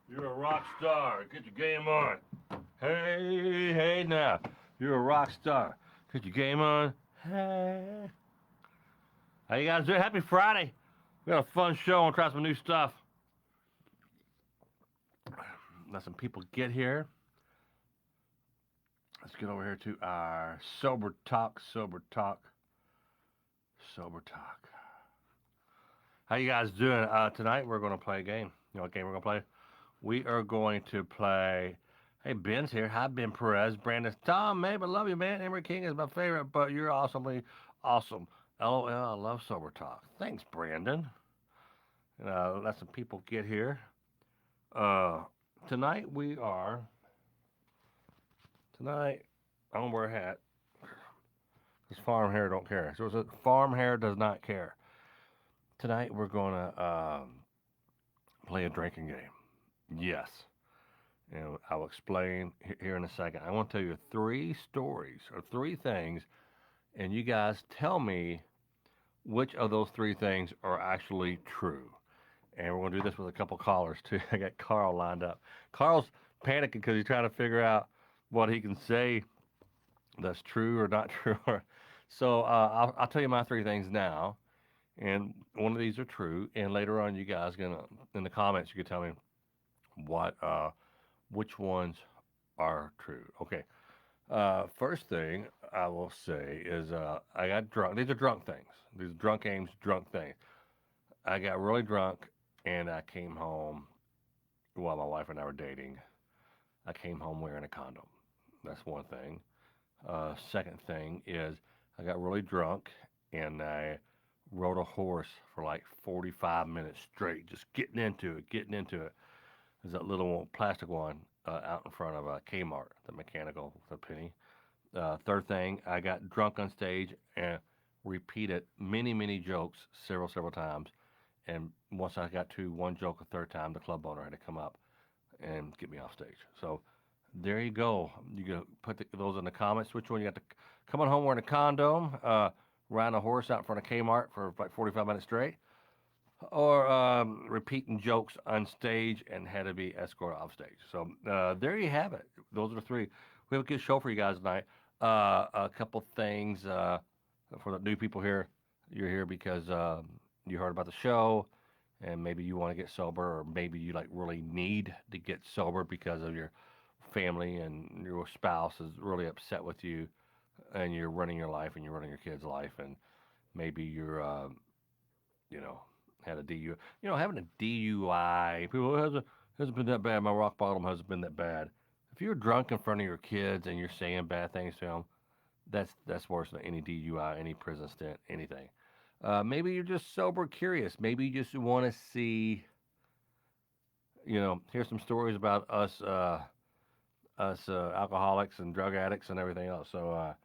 You're a rock star. Get your game on. Hey now. You're a rock star. Get your game on. Hey. How you guys doing? Happy Friday. We got a fun show and try some new stuff. Let some people get here. Let's get over here to our sober talk. How you guys doing? Tonight we're going to play a game. You know what game we're going to play? We are going to play. Hey, Ben's here. Hi, Ben Perez. Brandon, Tom Mabe, I love you, man. Emery King is my favorite, but you're awesomely awesome. LOL, I love sober talk. Thanks, Brandon. Let some people get here. Uh, tonight we are. Tonight, I don't wear a hat because farm hair don't care. So it's a farm hair does not care. Tonight we're gonna play a drinking game. Yes. And I'll explain here in a second. I want to tell you three stories or three things, and you guys tell me which of those three things are actually true. And we're going to do this with a couple callers too. I got Carl lined up. Carl's panicking because he's trying to figure out what he can say that's true or not true. So I'll tell you my three things now, and one of these are true. And later on, you guys gonna in the comments you can tell me what which ones are true. Okay. First thing I will say is I got drunk. These are drunk things. These are drunk games, drunk things. I got really drunk and I came home while my wife and I were dating. I came home wearing a condom. That's one thing. Second thing is I got really drunk and I rode a horse for like 45 minutes straight, just getting into it. There's that little plastic one out in front of Kmart, the mechanical with a penny. Third thing, I got drunk on stage and repeated many jokes several times. And once I got to one joke a third time, the club owner had to come up and get me off stage. So there you go. You can put those in the comments. Which one you got to come on home wearing a condom, riding a horse out in front of Kmart for like 45 minutes straight, or repeating jokes on stage and had to be escorted off stage. So there you have it. Those are the three. We have a good show for you guys tonight. A couple things for the new people here. You're here because you heard about the show, and maybe you want to get sober, or maybe you like really need to get sober because of your family and your spouse is really upset with you, and you're running your life and you're running your kids' life, and maybe you're you know had a DUI. You know, having a DUI, people hasn't been that bad. My rock bottom hasn't been that bad. If you're drunk in front of your kids and you're saying bad things to them, that's worse than any DUI, any prison stint, anything. Maybe you're just sober curious. Maybe you just want to see, hear some stories about us alcoholics and drug addicts and everything else. So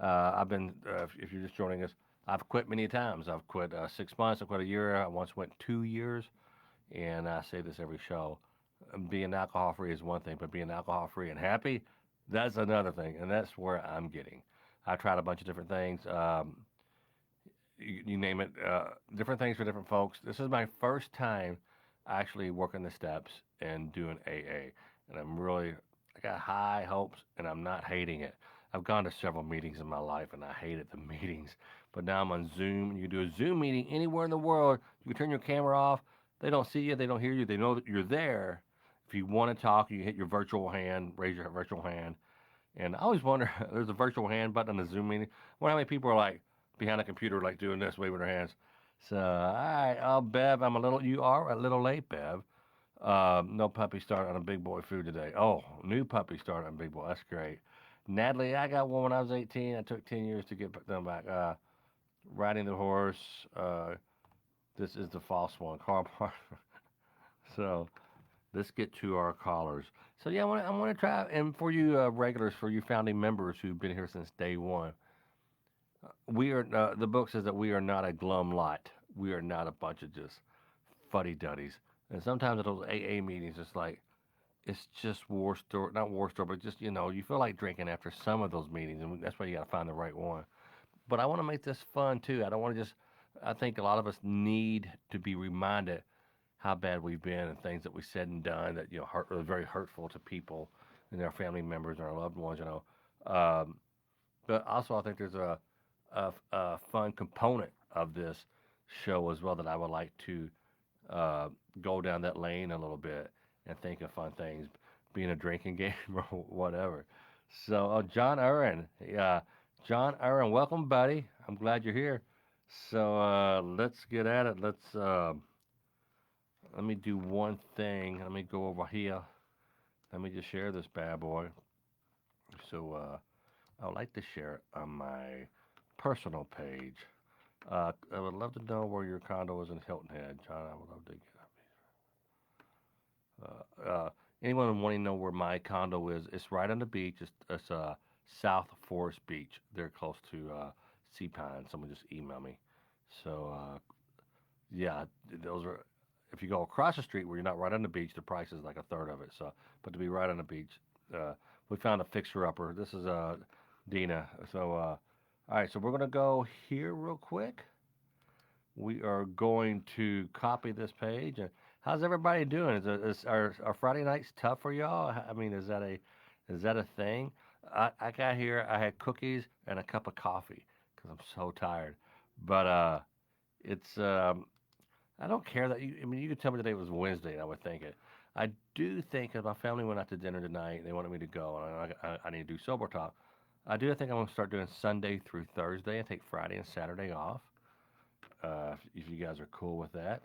I've been, if you're just joining us, I've quit many times. I've quit 6 months. I quit a year. I once went 2 years. And I say this every show. Being alcohol free is one thing, but being alcohol free and happy, that's another thing. And that's where I'm getting. I tried a bunch of different things. You name it, different things for different folks. This is my first time actually working the steps and doing AA. And I got high hopes and I'm not hating it. I've gone to several meetings in my life and I hated the meetings. But now I'm on Zoom. You can do a Zoom meeting anywhere in the world. You can turn your camera off. They don't see you. They don't hear you. They know that you're there. If you want to talk, you hit your virtual hand, raise your virtual hand. And I always wonder, there's a virtual hand button on the Zoom meeting. I wonder how many people are like behind a computer, like doing this, waving their hands. So, all right, Bev, you are a little late, Bev. No puppy start on a big boy food today. Oh, new puppy start on big boy. That's great. Natalie, I got one when I was 18. I took 10 years to get them back. Riding the horse. This is the false one. Carl Parker. So, let's get to our callers. So yeah, I want to try, and for you regulars, for you founding members who've been here since day one, we are. The book says that we are not a glum lot. We are not a bunch of just fuddy duddies. And sometimes at those AA meetings, it's just war story, not war story, but just you feel like drinking after some of those meetings, and that's why you got to find the right one. But I want to make this fun too. I don't want to just. I think a lot of us need to be reminded how bad we've been and things that we said and done that are very hurtful to people and their family members and our loved ones. But also I think there's a fun component of this show as well that I would like to uh, go down that lane a little bit and think of fun things, being a drinking game or whatever. So, John Aaron, John Aaron, welcome, buddy. I'm glad you're here. So let's get at it. Let me do one thing. Let me go over here. Let me just share this bad boy. So I would like to share it on my personal page. I would love to know where your condo is in Hilton Head, John. I would love to anyone wanting to know where my condo is? It's right on the beach. It's South Forest Beach. They're close to Sea Pine. Someone just emailed me. So yeah, those are. If you go across the street where you're not right on the beach, the price is like a third of it. So, but to be right on the beach, we found a fixer upper. This is Dina. So, all right. So we're gonna go here real quick. We are going to copy this page. How's everybody doing? Are Friday nights tough for y'all? I mean, is that a thing? I got here. I had cookies and a cup of coffee because I'm so tired. But it's I don't care that you. I mean, you could tell me today was Wednesday, and I would think it. I do think if my family went out to dinner tonight, and they wanted me to go, and I need to do sober talk. I do think I'm going to start doing Sunday through Thursday and take Friday and Saturday off. If you guys are cool with that.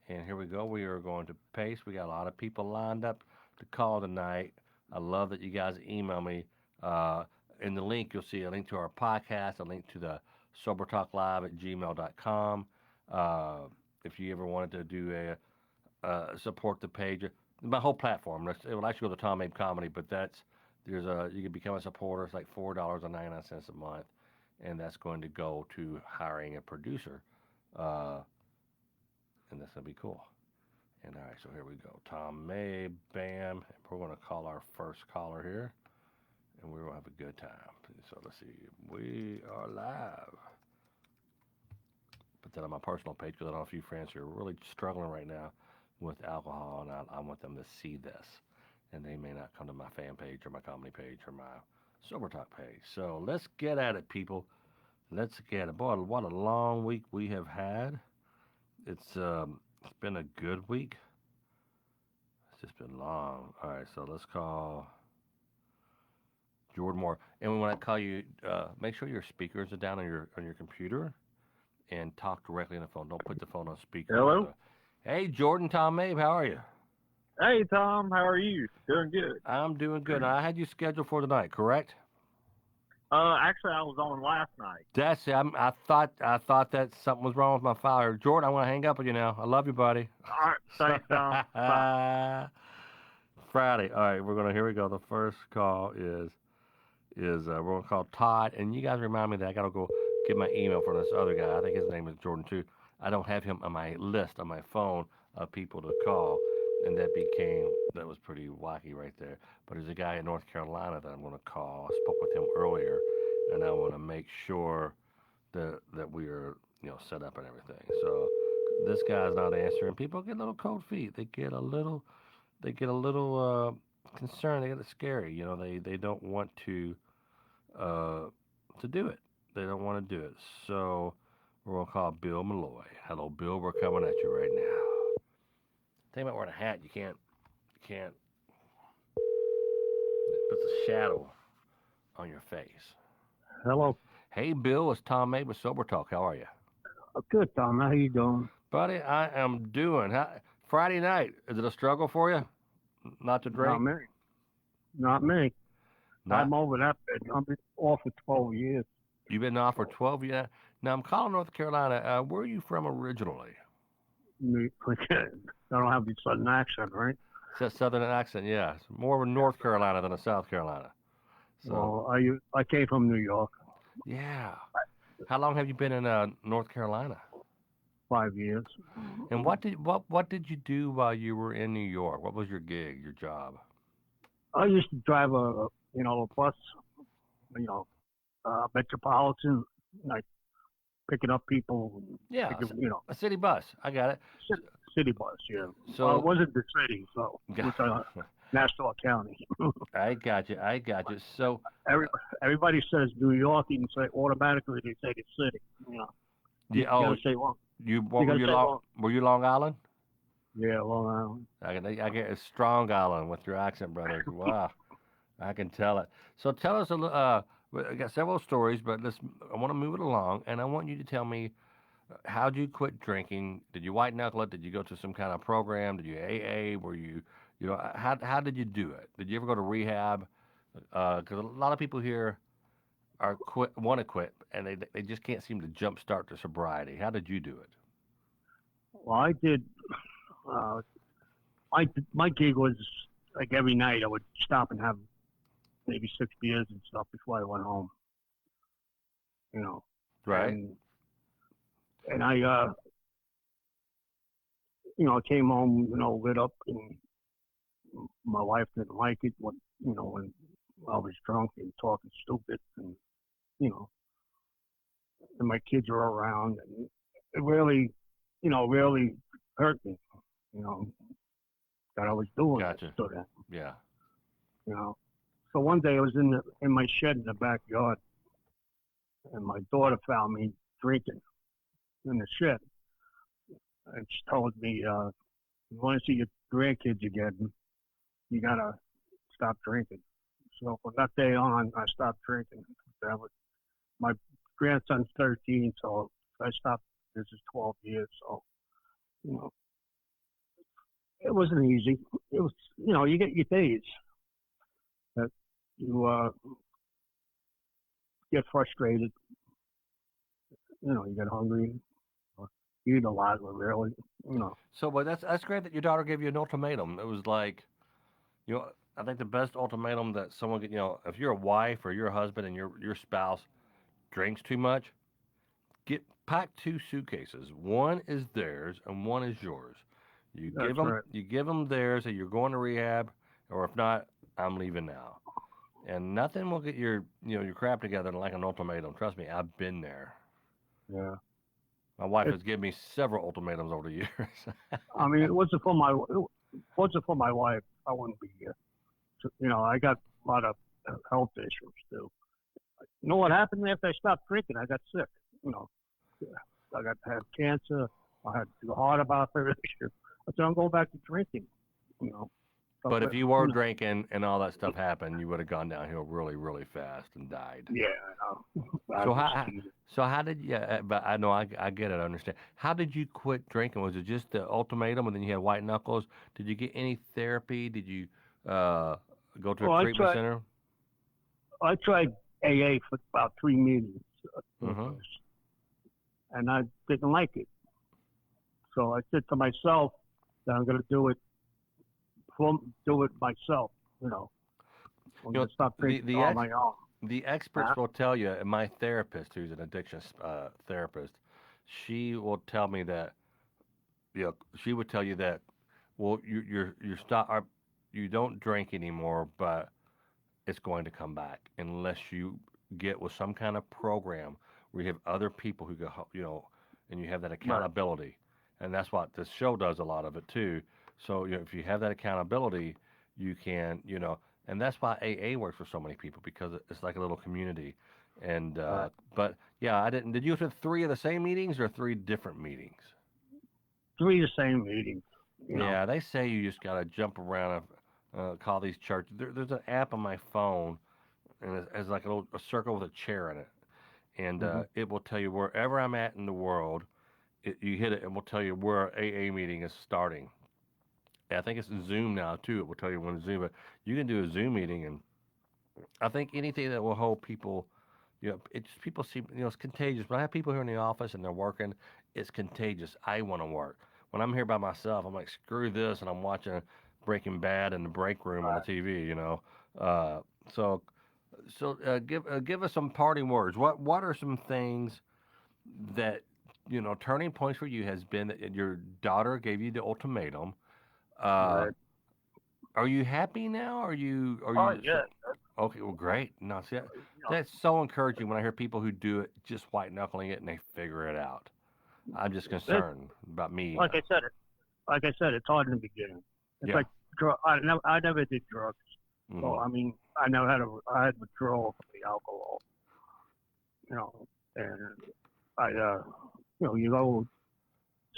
And here we go. We are going to paste. We got a lot of people lined up to call tonight. I love that you guys email me. In the link, you'll see a link to our podcast, a link to the Sober Talk Live at gmail.com. Uh, if you ever wanted to do support the page, my whole platform, it will actually go to Tom Mabe Comedy, but you can become a supporter. It's like $4.99 a month, and that's going to go to hiring a producer. Uh, and that's going to be cool. And all right, so here we go. Tom May, bam. We're going to call our first caller here, and we're going to have a good time. So let's see. We are live. Put that on my personal page because I know a few friends who are really struggling right now with alcohol, and I want them to see this. And they may not come to my fan page or my comedy page or my Sober Talk page. So let's get at it, people. Let's get it. Boy, what a long week we have had. It's been a good week. It's just been long. All right, so let's call Jordan Moore. And when I call you, make sure your speakers are down on your computer and talk directly on the phone. Don't put the phone on speaker. Hello. Hey, Jordan, Tom Mabe, how are you? Hey, Tom. How are you? Doing good. I'm doing good. I had you scheduled for tonight, correct? Actually, I was on last night. That's it. I thought that something was wrong with my file. Jordan, I'm gonna hang up with you now. I love you, buddy. All right. Thanks, Tom. Bye. Friday. All right, here we go. The first call is we're gonna call Todd, and you guys remind me that I gotta go get my email from this other guy. I think his name is Jordan too. I don't have him on my list on my phone of people to call, and that was pretty wacky right there. But there's a guy in North Carolina that I'm gonna call. I spoke with him earlier, and I want to make sure that we are set up and everything. So this guy's not answering. People get a little cold feet. They get a little concerned. They get scary. They don't want to do it. They don't want to do it. So we're gonna call Bill Malloy. Hello, Bill. We're coming at you right now. Think about wearing a hat. You can't put the shadow on your face. Hello. Hey, Bill. It's Tom Mabe with Sober Talk. How are you? Good, Tom. How you doing? Buddy, I am doing. Friday night, is it a struggle for you not to drink? Not me. Not me. Not, I'm over that bit. I've been off for 12 years. You've been off for 12 years. Now, I'm calling North Carolina. Where are you from originally? I don't have the southern accent, right? It's a southern accent, yeah. It's more of a North Carolina than a South Carolina. So, well, I came from New York. Yeah. How long have you been in North Carolina? 5 years. And what did you do while you were in New York? What was your gig, your job? I used to drive a bus, metropolitan, like picking up people. Yeah, picking, a city bus. I got it. city bus, yeah. Well, it So, wasn't the city, so it was Nassau County. I got you. I got you. So, Every, everybody says New York, you can say automatically they say the city. You know, yeah. you Oh, gotta say Long. what You were gotta you say Long? Long. Were you Long Island? Yeah, Long Island. I get a strong Island with your accent, brother. Wow, I can tell it. So tell us a little. I got several stories, but I want to move it along, and I want you to tell me how'd you quit drinking? Did you white knuckle it? Did you go to some kind of program? Did you AA? Were you, how did you do it? Did you ever go to rehab? Because a lot of people here are want to quit, and they just can't seem to jumpstart to sobriety. How did you do it? Well, I did. Uh, my gig was like every night I would stop and have maybe 6 beers and stuff before I went home. You know, Right. and I I came home, lit up, and my wife didn't like it when I was drunk and talking stupid, and you know, and my kids were around, and it really hurt me, you know, that I was doing it Gotcha. to them, Yeah. you know. So one day I was in my shed in the backyard, and my daughter found me drinking in the shed, and she told me, "You want to see your grandkids again? You gotta stop drinking." So from that day on, I stopped drinking. That was my grandson's 13, so I stopped. This is 12 years, so you know it wasn't easy. It was, you get your days that you get frustrated. You get hungry, or you eat a lot, really. You know, So, but that's great that your daughter gave you an ultimatum. It was like, I think the best ultimatum that someone could, if you're a wife or you're a husband and your spouse drinks too much, pack two suitcases. One is theirs and one is yours. that's right. You give them theirs, and you're going to rehab, or if not, I'm leaving now. And nothing will get your crap together like an ultimatum. Trust me, I've been there. Yeah. My wife It, has given me several ultimatums over the years. I mean, it wasn't for my wife, I wouldn't be here. So, I got a lot of health issues too. You know what happened after I stopped drinking? I got sick. You know, had cancer. I had the heart about issue. I said I'm going back to drinking. You know, stuff But if like, you were drinking and all that stuff happened, you would have gone downhill really, really fast and died. yeah, I know. I So was how teasing. so how did you? But I know I get it. I understand. How did you quit drinking? Was it just the ultimatum, and then you had white knuckles? Did you get any therapy? Did you uh, go to a Well, treatment center? I tried AA for about 3 meetings, Mm-hmm. and I didn't like it. So I said to myself that I'm going to do it myself. You know, I'm You going know, to stop the drinking the on ex my own. the experts Huh? will tell you. And my therapist, who's an addiction therapist, she will tell me that. She would tell you that. Well, you're stop. You don't drink anymore, but it's going to come back unless you get with some kind of program where you have other people who go, and you have that Right. accountability. And that's what this show does a lot of it too. So, if you have that accountability, you can, and that's why AA works for so many people because it's like a little community. And, Right. but yeah, I didn't, did you have three of the same meetings or three different meetings? Three the same meetings. You know. Yeah, they say you just got to jump around, call these churches. There's an app on my phone and it has like a circle with a chair in it, and Hmm. it will tell you wherever I'm at in the world. You hit it, and will tell you where AA meeting is starting. And I think it's in Zoom now too. It will tell you when Zoom, but you can do a Zoom meeting, and I think anything that will hold people, it's people see, it's contagious. When I have people here in the office and they're working, it's contagious. I want to work. When I'm here by myself, I'm like, screw this, and I'm watching Breaking Bad in the break room on the Right. TV. Uh, so give us some parting words. What are some things that turning points for you has been that your daughter gave you the ultimatum? Uh, Right. are you happy now? Are Oh you yeah. so, okay? Well, great. No, see, You know, that's so encouraging when I hear people who do it just white knuckling it and they figure it out. I'm just it, concerned about me. like I said, like I said, it's hard in the beginning. It's Yeah. like I never did drugs, so Hmm. I mean, I had withdrawal from the alcohol, you know, and I, you go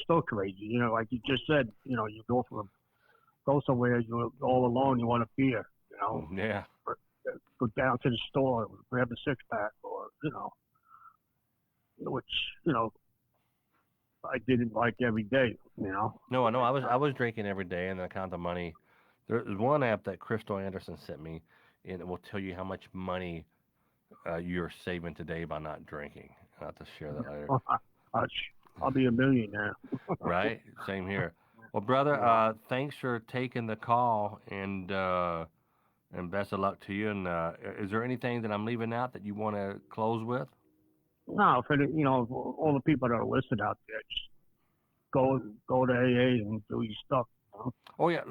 still crazy, like you just said, you go somewhere, you're all alone, you want a beer, Yeah. or go down to the store, grab a six pack, or which you know I didn't like every day, No, I know. I was drinking every day, and then I count the money. There's one app that Crystal Anderson sent me, and it will tell you how much money you're saving today by not drinking. I'll have to share that later. I'll, I'll be a millionaire. Right? Same here. Well, brother, You know. thanks for taking the call, and best of luck to you. And is there anything that I'm leaving out that you want to close with? No, for all the people that are listed out there, just go to AA and do your stuff. Oh yeah,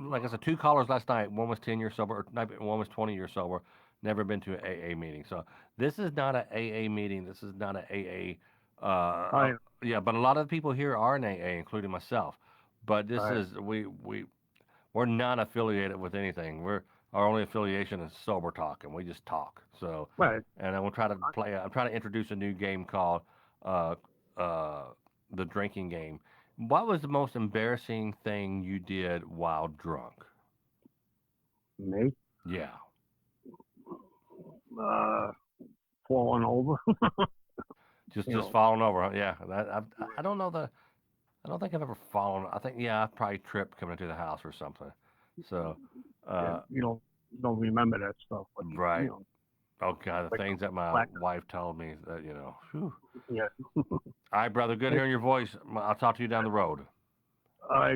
like I said, two callers last night. One was 10 years sober, or one was 20 years sober. Never been to an AA meeting. So this is not an AA meeting. This is not an AA. I Yeah, but a lot of the people here are in AA, including myself. But this I is we're not affiliated with anything. Our only affiliation is sober talk, and we just talk. So, right. and I will try to play. I'm trying to introduce a new game called uh, uh, the drinking game. What was the most embarrassing thing you did while drunk? Me, Yeah. uh, falling over. Just falling over. Huh? Yeah. I don't know the. I don't think I've ever fallen. I think I probably tripped coming into the house or something. So, Yeah, uh, don't remember that stuff, but right. Oh God, the like things that my black. wife told me that Whew. Yeah. All right, brother. Good Hey, hearing your voice. I'll talk to you down the road.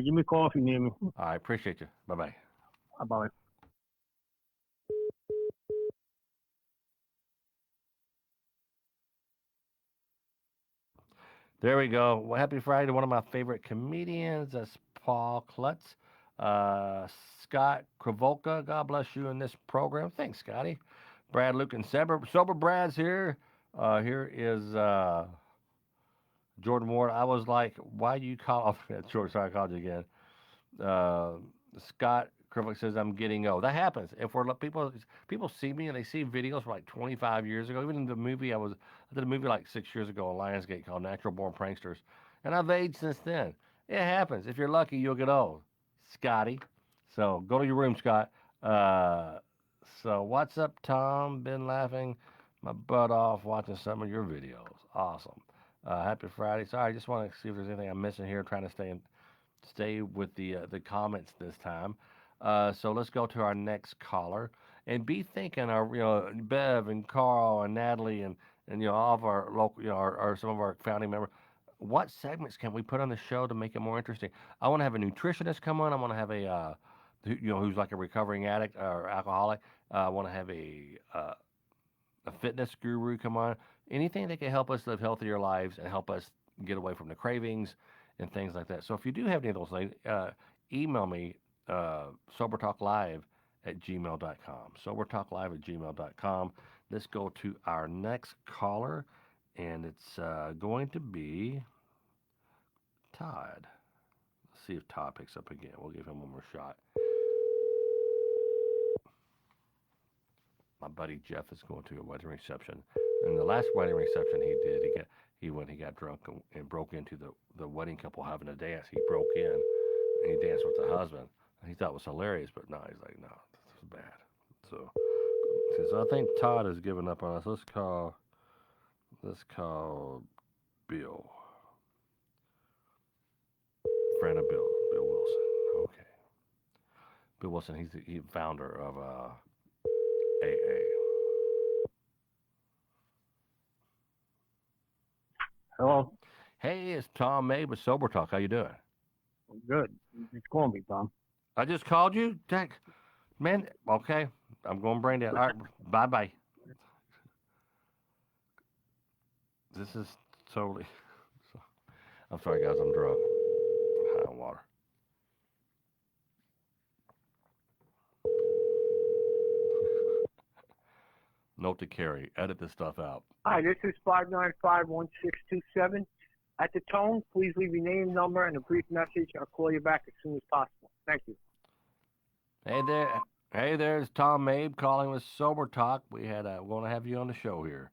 give me a call if you need me. I appreciate you. Bye bye. About There we go. Well, happy Friday to one of my favorite comedians. That's Paul Klutz. Uh, Scott Kravolka, God bless you in this program. Thanks, Scotty. Brad, Luke, and Sober Brad's here. Here is Jordan Ward. I was like, why do you call? George, sorry, I called you again. Uh, Scott Krivik says I'm getting old. That happens. If we're people see me and they see videos from like 25 years ago. Even in the movie I did a movie like 6 years ago on Lionsgate called Natural Born Pranksters, and I've aged since then. It happens. If you're lucky, you'll get old, Scotty. So go to your room, Scott. Uh, so what's up, Tom? Been laughing my butt off watching some of your videos. Awesome. Happy Friday. Sorry, I just want to see if there's anything I'm missing here. Trying to stay with the comments this time. So let's go to our next caller and be thinking our Bev and Carl and Natalie and all of our local our some of our founding members. What segments can we put on the show to make it more interesting? I want to have a nutritionist come on. I want to have a who's like a recovering addict or alcoholic. I want to have a fitness guru come on. Anything that can help us live healthier lives and help us get away from the cravings and things like that. So if you do have any of those things, email me sobertalklive at gmail.com. Sobertalklive at gmail.com. Let's go to our next caller, and it's going to be Todd. Let's see if Todd picks up again. We'll give him one more shot. My buddy Jeff is going to a wedding reception. And the last wedding reception he got drunk and broke into the wedding couple having a dance. He broke in and he danced with the husband. And he thought it was hilarious, but no, he's like, no, this is bad. So I think Todd has given up on us. Let's call Bill. Friend of Bill Wilson. Okay. Bill Wilson, he's the founder of AA. hello. Hey, it's Tom Mabe with Sober Talk. How you doing? Good. Just call me, Tom. I just called you? Jack, man, okay. I'm going brain dead. All right, bye bye. This is totally. I'm sorry, guys. I'm drunk. I'm high on water. Note to carry. Edit this stuff out. Hi, this is 5951627. At the tone, please leave your name, number, and a brief message. I'll call you back as soon as possible. Thank you. Hey there, it's Tom Mabe calling with Sober Talk. We want to have you on the show here.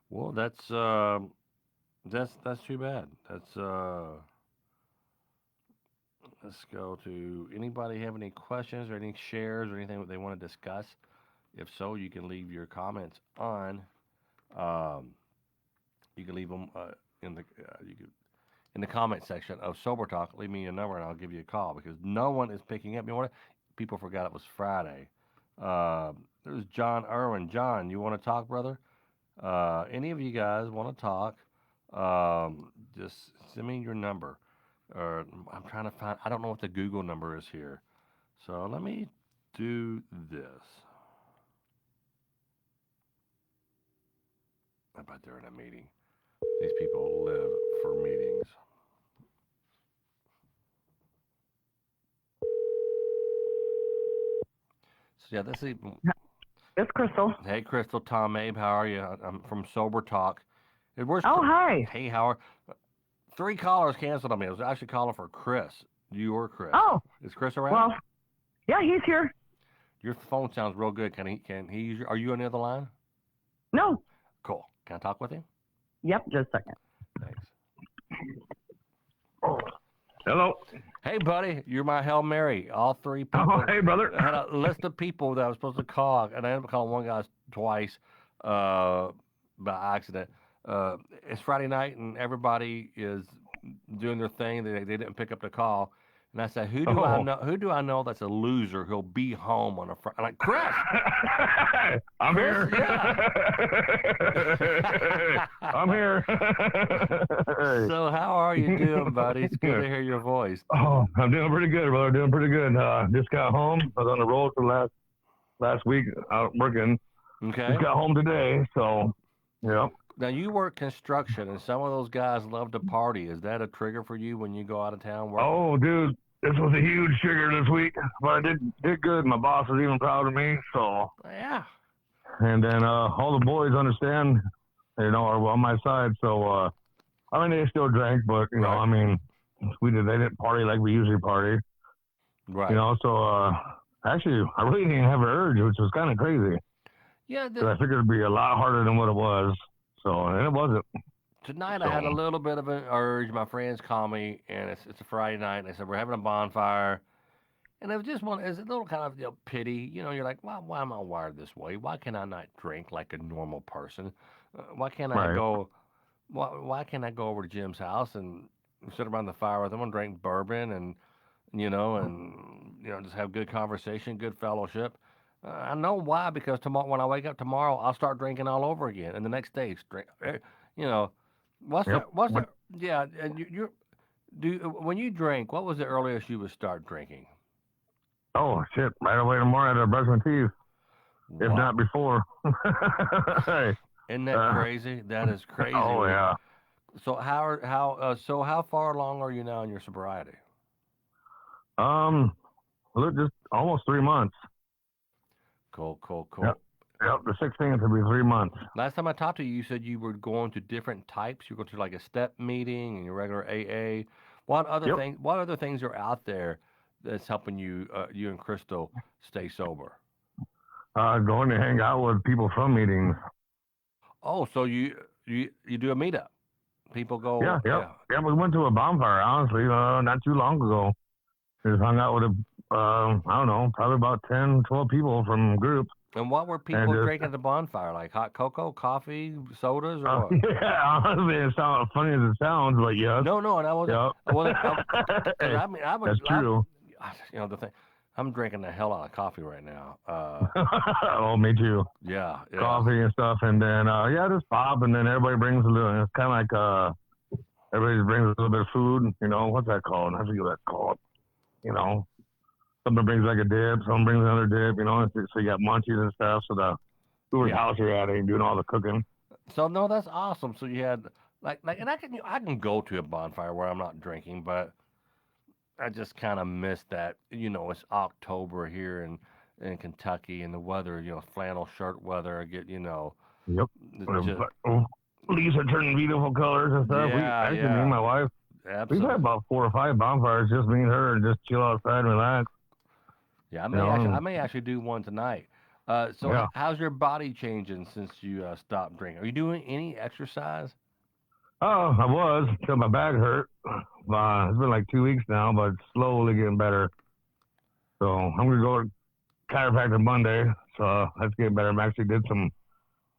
Well, that's too bad. Let's go to anybody have any questions or any shares or anything that they want to discuss. If so, you can leave your comments on. Um, you can leave them in the you can, in the comment section of Sober Talk. Leave me your number and I'll give you a call because no one is picking up. You know what? People forgot it was Friday. There's John Irwin. John, you want to talk, brother? Any of you guys want to talk? Just send me your number. Or I'm trying to find. I don't know what the Google number is here. So let me do this. I bet they're in a meeting. These people live for meetings. So yeah, this is. It's Crystal. Hey, Crystal, Tom Mabe, how are you? I'm from Sober Talk. Oh, hi. Hey, Howard. 3 callers canceled on me. I was actually calling for Chris. You or Chris? Oh, is Chris around? well, yeah, he's here. Your phone sounds real good. Can he use are you on the other line? No. Cool. Can I talk with him? Yep, just a second. Thanks. Hello. Hey, buddy, you're my Hail Mary. All 3 people. Oh, hey, brother. I had a list of people that I was supposed to call, and I ended up calling one guy twice by accident. It's Friday night, and everybody is doing their thing. They didn't pick up the call. And I said, who do I know that's a loser who'll be home on a Friday? I'm like, Chris! I'm Chris, here. Yeah. I'm here. So how are you doing, buddy? It's good to hear your voice. Oh, I'm doing pretty good, brother. Doing pretty good. Just got home. I was on the road for last week out working. Okay. Just got home today, so yeah. Now you work construction, and some of those guys love to party. Is that a trigger for you when you go out of town working? Oh, dude, this was a huge trigger this week, but I did good. My boss was even proud of me. So Yeah. And then all the boys understand, are on my side. So I mean, they still drank, but you know, I mean, they didn't party like we usually party. Right. So actually, I really didn't have an urge, which was kind of crazy. Yeah. Because I figured it'd be a lot harder than what it was. So, and it wasn't. Tonight I had a little bit of an urge. My friends call me, and it's a Friday night, and they said we're having a bonfire, and it was just it's a little kind of pity. You're like, why am I wired this way? Why can I not drink like a normal person? Why can't I go? Why can't I go over to Jim's house and sit around the fire with him and drink bourbon and just have good conversation, good fellowship? I know why, because tomorrow when I wake up tomorrow, I'll start drinking all over again, and the next day, yeah, and when you drink, what was the earliest you would start drinking? Oh shit! Right away tomorrow to brush my teeth, if not before. Isn't that crazy? That is crazy. Oh yeah. So how far along are you now in your sobriety? Look, just almost 3 months. Cool. Yep, the 16th will be 3 months. Last time I talked to you, you said you were going to different types. You go to like a step meeting and your regular AA. What other things are out there that's helping you and Crystal stay sober? Going to hang out with people from meetings. Oh, so you do a meetup? People go. Yeah. We went to a bonfire, honestly, not too long ago. Just hung out with I don't know, probably about 10, 12 people from groups. And what were people drinking at the bonfire? Like hot cocoa, coffee, sodas, or what? Yeah, honestly, it sounds funny as it sounds, but yes. No, and I wasn't. That's true. The thing, I'm drinking the hell out of coffee right now. Oh, me too. Yeah. Coffee and stuff, and then just pop, and then everybody brings a little. It's kind of like everybody brings a little bit of food. What's that called? I forget what that's called. Someone brings like a dip, someone brings another dip, so you got munchies and stuff. So whoever's house you're at ain't doing all the cooking. So no, that's awesome. So you had and I can go to a bonfire where I'm not drinking, but I just kind of miss that. It's October here in Kentucky, and the weather, flannel shirt weather. I get, Yep. leaves are turning beautiful colors and stuff. Yeah, Me and my wife, we've had about 4 or 5 bonfires, just me and her, and just chill outside and relax. Yeah, I may actually do one tonight. So how's your body changing since you stopped drinking? Are you doing any exercise? Oh, I was until my back hurt. It's been like 2 weeks now, but it's slowly getting better. So I'm gonna go to chiropractor Monday. So that's getting better. I actually did some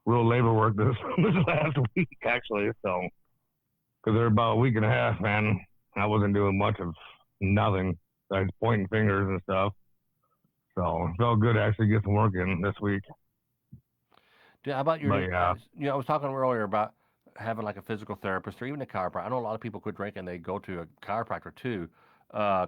real labor work this last week, actually. So because they're about a week and a half, man, I wasn't doing much of nothing. I was pointing fingers and stuff. So it felt good to actually get some work in this week. Dude, how about your? I was talking earlier about having like a physical therapist or even a chiropractor. I know a lot of people quit drinking; they go to a chiropractor too. I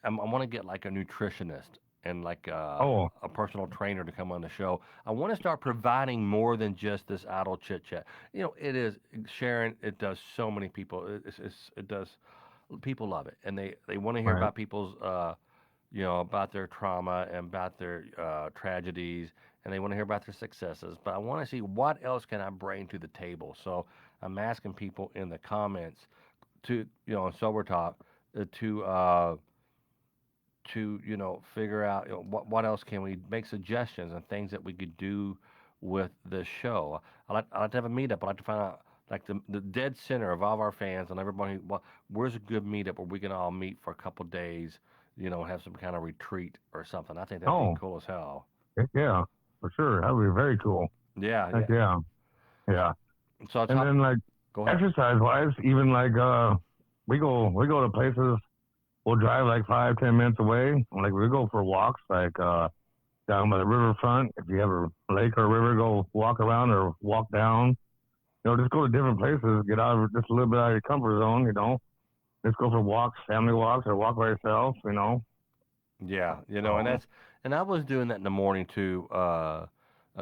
want to get like a nutritionist and like a personal trainer to come on the show. I want to start providing more than just this idle chit chat. It is sharing. It does so many people. It does. People love it, and they want to hear about people's about their trauma and about their tragedies, and they want to hear about their successes. But I want to see what else can I bring to the table. So I'm asking people in the comments to, on Sober Talk, to figure out what else can we make suggestions and things that we could do with this show. I like to have a meetup. I like to find out like the dead center of all of our fans and everybody. Where's a good meetup where we can all meet for a couple days? Have some kind of retreat or something. I think that'd be cool as hell. Yeah, for sure. That would be very cool. Yeah. So then like exercise wise, even like we go to places. We'll drive like 5-10 minutes away. Like we go for walks, like down by the riverfront. If you have a lake or a river, go walk around or walk down. Just go to different places. Get out of just a little bit out of your comfort zone. Just go for walks, family walks, or walk by yourself. Yeah, and I was doing that in the morning too. I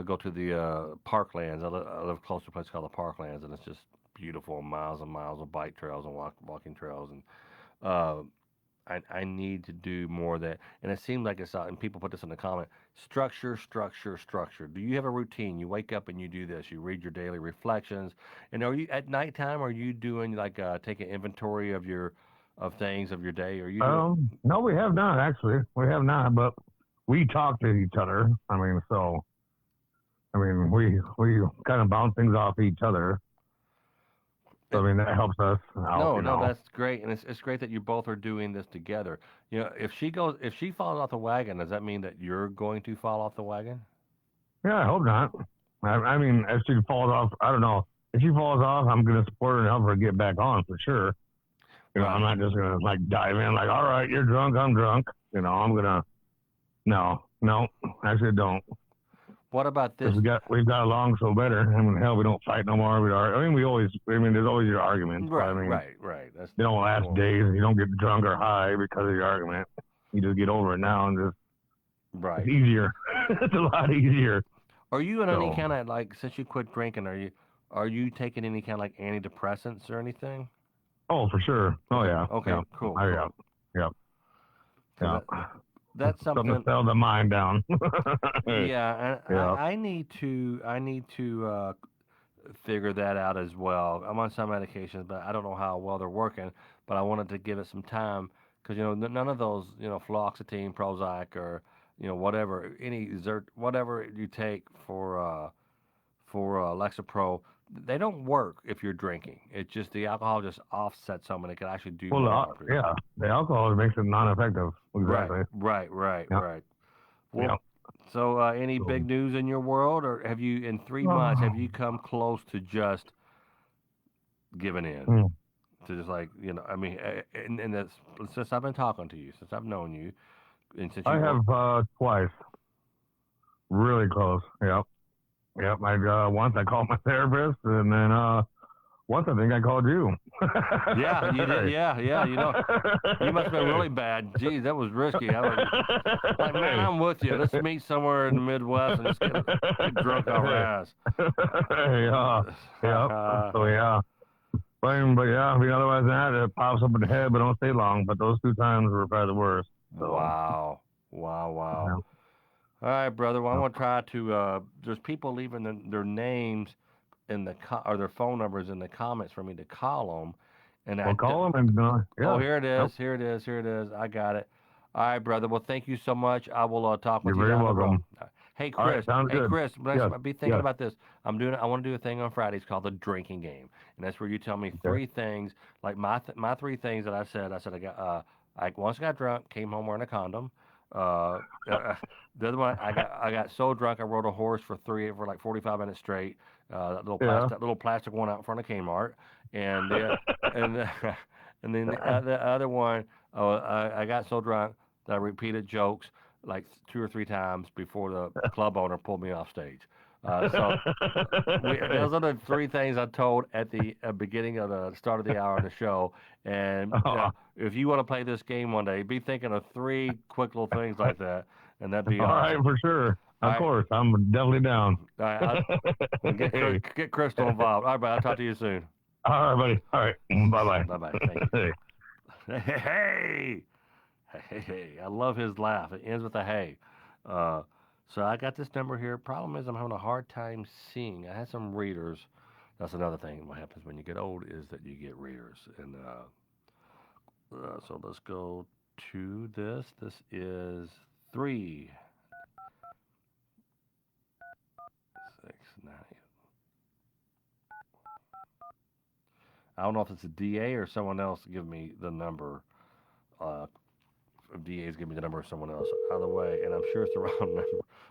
go to the Parklands. I live close to a place called the Parklands, and it's just beautiful, miles and miles of bike trails and walking trails. And I need to do more of that. And it seems like it's and people put this in the comment: structure. Do you have a routine? You wake up and you do this. You read your daily reflections. And are you at nighttime? Are you doing like taking inventory of your things of your day? Are you? No, we have not actually. We have not, but we talk to each other. We kind of bounce things off each other. So, that helps us out. No, that's great, and it's great that you both are doing this together. If she falls off the wagon, does that mean that you're going to fall off the wagon? Yeah, I hope not. If she falls off, I don't know. If she falls off, I'm going to support her and help her get back on for sure. I'm not just going to like dive in like, all right, you're drunk, I'm drunk. I'm going to, no, actually don't. What about this? We've got along so better. Hell, we don't fight no more. There's always your arguments. Right. They don't last days. You don't get drunk or high because of your argument. You just get over it now and just. Right. It's easier. It's a lot easier. Are you in any kind of like since you quit drinking? Are you taking any kind of like antidepressants or anything? Oh, for sure. Oh yeah. Okay. Cool. Yeah. That's something to settle the mind down. I need to figure that out as well. I'm on some medications, but I don't know how well they're working. But I wanted to give it some time because none of those fluoxetine, Prozac, or whatever whatever you take for Lexapro, they don't work if you're drinking. It's just the alcohol just offsets some, and it can actually do. The alcohol makes it non-effective. Exactly. Right. Well, so any big news in your world, or have you in 3 months have you come close to just giving in? To just like and that's since I've been talking to you, since I've known you, and since I have twice. Really close. Yep. Once I called my therapist, and then once I think I called you. Yeah, you did. Yeah. You must have been really bad. Geez, that was risky. I was like, man, I'm with you. Let's meet somewhere in the Midwest and just get drunk off our ass. So yeah. But yeah, otherwise than that, it pops up in the head, but don't stay long. But those 2 times were probably the worst. So. Wow. Yeah. All right, brother. Well, I'm going to try to, there's people leaving their names in the or their phone numbers in the comments for me to call them. And Well, call them and yeah. Oh, here it is. Yep. Here it is. Here it is. I got it. All right, brother. Well, thank you so much. I will talk with You're you very down the road. welcome. Hey, All right, Chris. sounds Hey, good. Chris. Yes. Be thinking Yes. about this. I want to do a thing on Fridays called the drinking game, and that's where you tell me Okay. 3 things. Like my 3 things that I said. I said I once got drunk, came home wearing a condom. Uh, the other one, I got so drunk I rode a horse for like 45 minutes straight. That little plastic one out in front of Kmart, and and and then the other one, I got so drunk that I repeated jokes like 2 or 3 times before the club owner pulled me off stage. Those are the 3 things I told at the beginning of the start of the hour on the show. And if you want to play this game one day, be thinking of 3 quick little things like that, and that'd be All awesome. right, for sure. All Of right. course, I'm definitely down. All right, get Crystal involved. All right, buddy, I'll talk to you soon. All right, buddy. All right, bye-bye. Bye-bye. Thank you. Hey, I love his laugh. It ends with a hey. So I got this number here. Problem is I'm having a hard time seeing. I had some readers. That's another thing. What happens when you get old is that you get readers. And so let's go to this. This is 3, 6, 9. I don't know if it's a DA or someone else give me the number. DA's give me the number of someone else. Either way, and I'm sure it's the wrong number.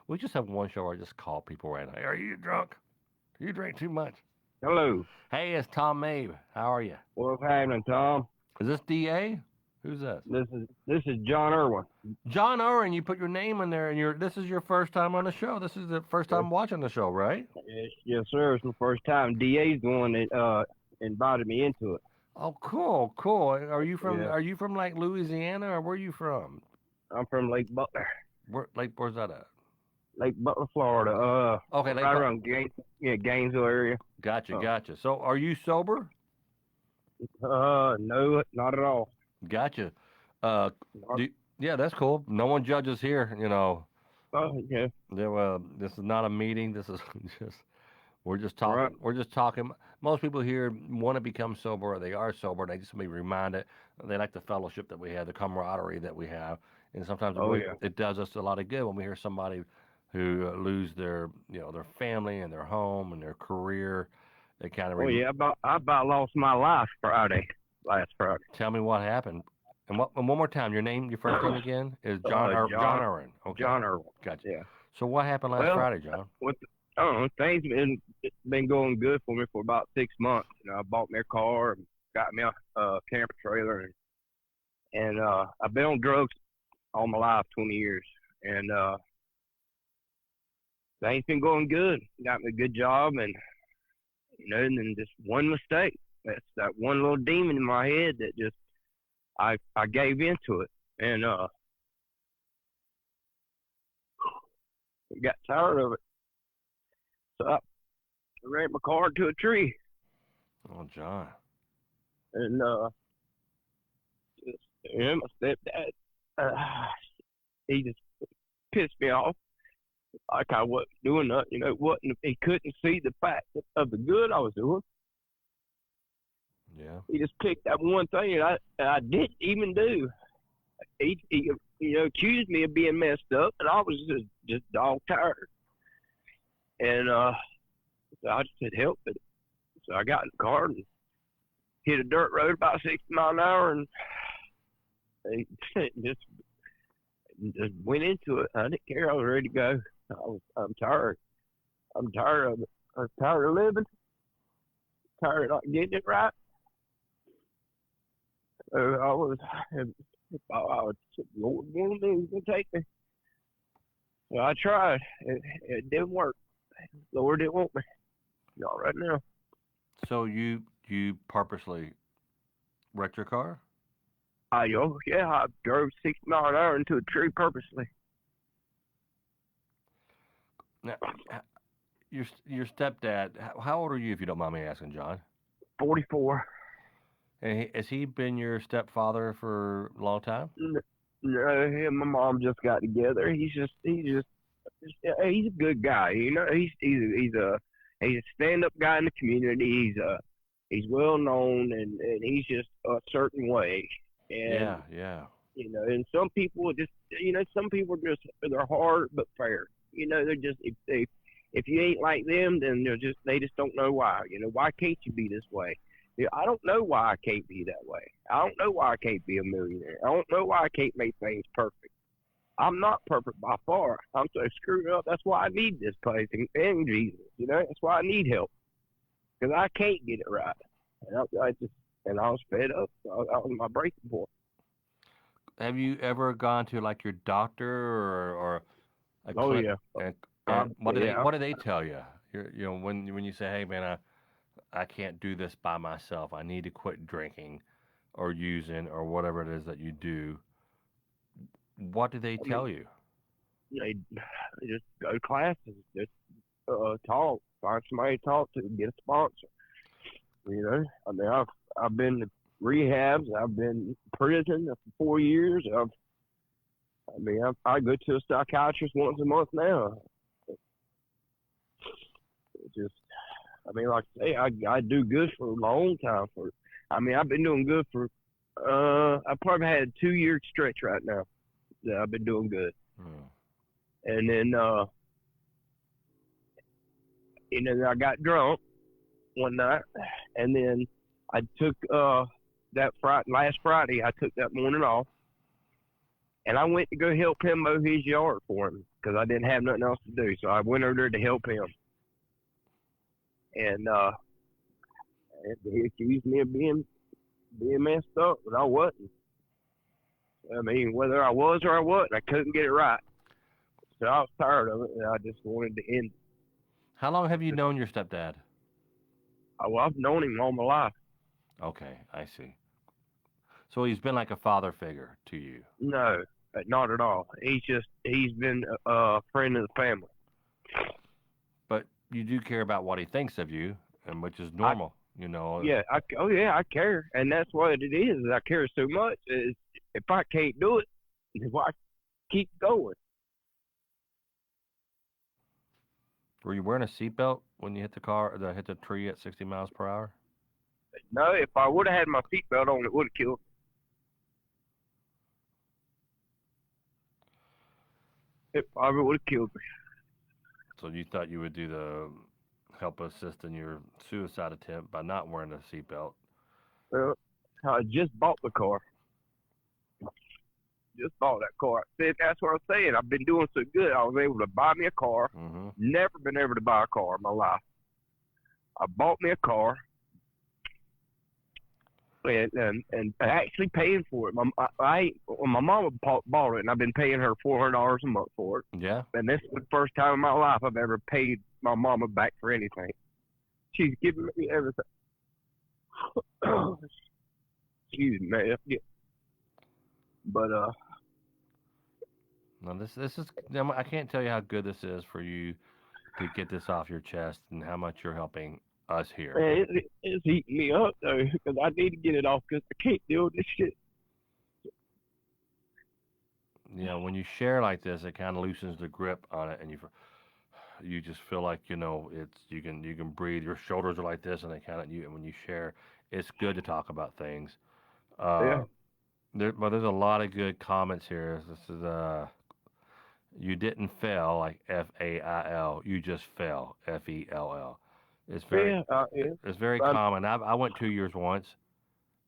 We just have one show where I just call people right now. Hey, are you drunk? You drink too much. Hello. Hey, it's Tom Mabe. How are you? What's happening, Tom? Is this DA? Who's this? This is John Irwin. John Irwin. You put your name in there, and this is your first time on the show. This is the first time watching the show, right? Yes, sir. It's my first time. DA's the one that invited me into it. Oh, cool. Are you from Yeah. Are you from like Louisiana, or where are you from? I'm from Lake Butler. Where's that at? Lake Butler, Florida. Okay, Lake right Butler. around Gainesville area. Gotcha. So, are you sober? No, not at all. Gotcha. Yeah, that's cool. No one judges here, you know. Oh, yeah. This is not a meeting. This is we're just talking. Right. We're just talking. Most people here want to become sober, or they are sober. They just want to be reminded. They like the fellowship that we have, the camaraderie that we have, and sometimes it does us a lot of good when we hear somebody who lose their family and their home and their career. They kind of. I about lost my life last Friday. Tell me what happened. And one more time, your first name again is John Irwin. Okay. John Irwin. Gotcha. Yeah. So what happened last Friday, John? I don't know. Things been going good for me for about 6 months. I bought me a car, and got me a camper trailer, and I've been on drugs all my life, 20 years, and things been going good. Got me a good job, and and then just one mistake. That's that one little demon in my head that just I gave into it, and got tired of it. So I ran my car into a tree. Oh, John. And my stepdad, he just pissed me off. Like I wasn't doing nothing, he couldn't see the fact of the good I was doing. Yeah. He just picked that one thing that I didn't even do. He accused me of being messed up, and I was just dog tired. And so I just said, help it. So I got in the car and hit a dirt road about 60 miles an hour, and just went into it. I didn't care. I was ready to go. I'm tired. I'm tired of it. I'm tired of living. Tired of not getting it right. I was Lord wanted me to take me. So I tried. It didn't work. Lord didn't want me. Not right now. So you purposely wrecked your car? I drove 60 miles an hour into a tree purposely. Now, your stepdad. How old are you, if you don't mind me asking, John? 44. And has he been your stepfather for a long time? No, him and my mom just got together. He's a good guy. He's He's a stand-up guy in the community. He's well known, and he's just a certain way. And Yeah. and some people just, some people they're hard but fair. They're just if you ain't like them, then they just don't know why. Why can't you be this way? I don't know why I can't be that way. I don't know why I can't be a millionaire. I don't know why I can't make things perfect. I'm not perfect by far. I'm so screwed up. That's why I need this place and Jesus. That's why I need help, because I can't get it right. And I was fed up. That was my breaking point. Have you ever gone to like your doctor or a clinic? Yeah. And what do they tell you? When you say, hey man, I can't do this by myself. I need to quit drinking or using or whatever it is that you do. What do they tell you? They just go to classes, just talk, find somebody to talk to, get a sponsor. I've been to rehabs, I've been in prison for 4 years. I go to a psychiatrist once a month now. Like I say, I do good for a long time. I've been doing good for. I probably had a 2-year stretch right now that I've been doing good. And then, I got drunk one night, and then I took last Friday. I took that morning off, and I went to go help him mow his yard for him because I didn't have nothing else to do. So I went over there to help him. And he accused me of being messed up, but I wasn't. Whether I was or I wasn't, I couldn't get it right. So I was tired of it, and I just wanted to end it. How long have you known your stepdad? I've known him all my life. Okay, I see. So he's been like a father figure to you? No, not at all. He's been a friend of the family. But you do care about what he thinks of you, and which is normal, Yeah, I care, and that's what it is. I care so much. If I can't do it, why keep going? Were you wearing a seatbelt when you hit the tree at 60 miles per hour? No, if I would have had my seatbelt on, it would have killed me. It probably would have killed me. So you thought you would do the help assist in your suicide attempt by not wearing a seatbelt? Well, I just bought the car. Just bought that car. See, that's what I'm saying. I've been doing so good. I was able to buy me a car. Mm-hmm. Never been able to buy a car in my life. I bought me a car. And actually paying for it. My mama bought it, and I've been paying her $400 a month for it. Yeah. And this is the first time in my life I've ever paid my mama back for anything. She's giving me everything. Excuse me. But no, this is. I can't tell you how good this is for you to get this off your chest and how much you're helping us here. Man, it's eating me up though, because I need to get it off because I can't deal with this shit. When you share like this, it kind of loosens the grip on it, and you just feel like it's you can breathe. Your shoulders are like this, and and when you share, it's good to talk about things. Yeah. But there's a lot of good comments here. This is you didn't fail, like FAIL. You just fell, FELL. It's very it's very common. I went 2 years once,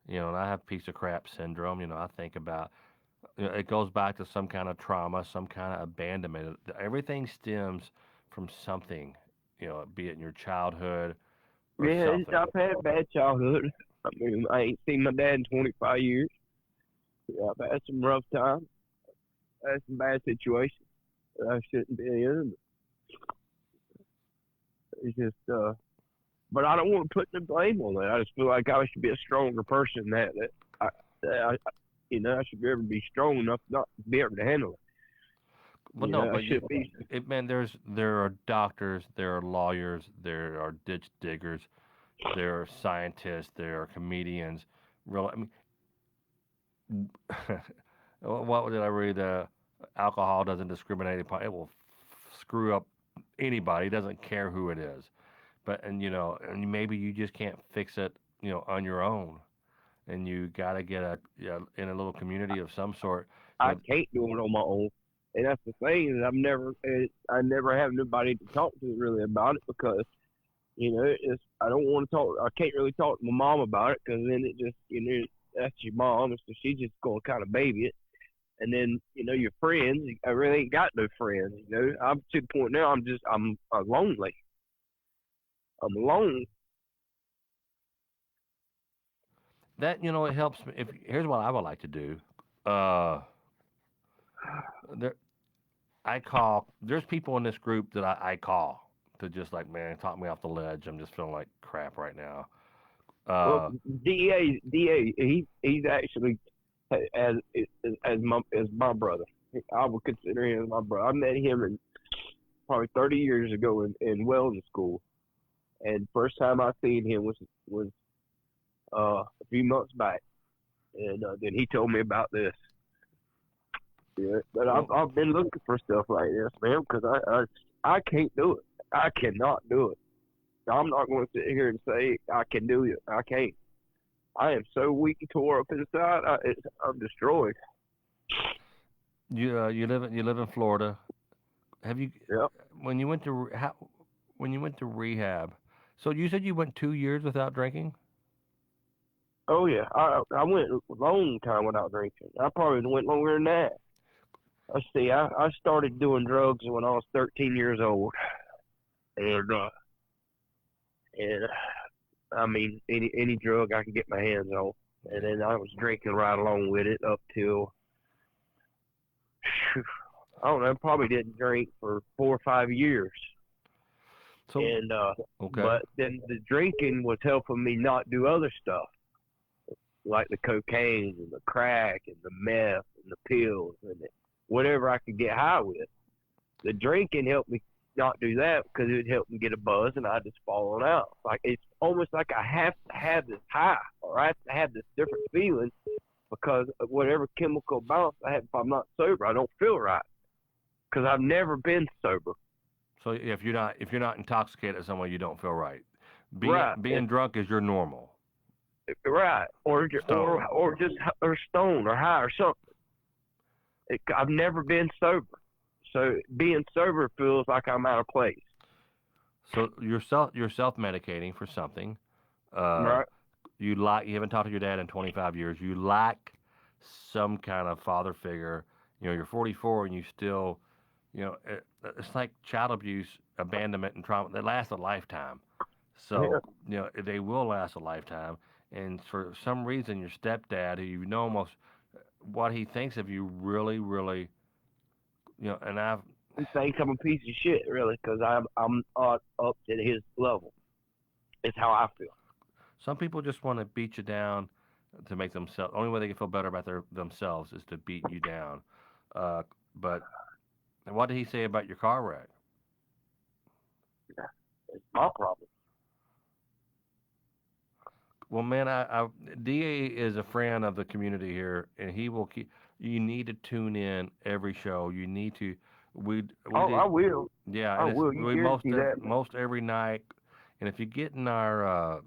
and I have piece of crap syndrome. I think about it goes back to some kind of trauma, some kind of abandonment. Everything stems from something, be it in your childhood or something. I've had a bad childhood. I ain't seen my dad in 25 years. Yeah, I've had some rough times. I had some bad situations that I shouldn't be in. It's just, but I don't want to put the blame on that. I just feel like I should be a stronger person than that. I should be able to be strong enough not to be able to handle it. Well, there are doctors, there are lawyers, there are ditch diggers, there are scientists, there are comedians. What did I read? Alcohol doesn't discriminate upon. It will screw up anybody. It doesn't care who it is. and and maybe you just can't fix it, on your own, and you got to get in a little community of some sort. I can't do it on my own, and that's the thing. Is I never have nobody to talk to really about it because I don't want to talk. I can't really talk to my mom about it because then it just that's your mom, so she's just gonna kind of baby it. And then your friends, I really ain't got no friends. I'm to the point now. I'm lonely. I'm alone. That it helps me. Here's what I would like to do. There, I call. There's people in this group that I call to just like, man, talk me off the ledge. I'm just feeling like crap right now. Well, he's actually as my brother. I would consider him my brother. I met him probably 30 years ago in wellness school, and first time I seen him was a few months back, and then he told me about this. Yeah, but I've been looking for stuff like this, man, because I can't do it. I cannot do it. I'm not going to sit here and say I can do it. I can't. I am so weak and tore up inside. I'm destroyed. You live in Florida. Have you? Yep. When you went to rehab, so you said you went 2 years without drinking? Oh yeah, I went a long time without drinking. I probably went longer than that. Let's see, I started doing drugs when I was 13 years old, and I mean any drug I could get my hands on, and then I was drinking right along with it up till I don't know, probably didn't drink for 4 or 5 years. So, and okay. But then the drinking was helping me not do other stuff, like the cocaine and the crack and the meth and the pills and whatever I could get high with. The drinking helped me not do that because it helped me get a buzz and I just fallen out. Like it's almost like I have to have this high, or I have to have this different feeling because of whatever chemical balance I have. If I'm not sober, I don't feel right because I've never been sober. So if you're not intoxicated in some way, you don't feel right. Being drunk is your normal. Right, or just stoned or high or something. I've never been sober, so being sober feels like I'm out of place. So you're self-medicating for something. Right. You haven't talked to your dad in 25 years. You lack some kind of father figure. You're 44 and you still, it's like child abuse, abandonment, and trauma. They last a lifetime. So they will last a lifetime. And for some reason, your stepdad, who you know almost what he thinks of you, really, really, and he thinks I'm a piece of shit, really, because I'm up to his level. It's how I feel. Some people just want to beat you down to make themselves. Only way they can feel better about themselves is to beat you down. But what did he say about your car wreck? It's my problem. Well, man, DA is a friend of the community here, and he will keep. You need to tune in every show. You need to. I will. Yeah, I will. You guarantee that. Most every night, and if you get in our.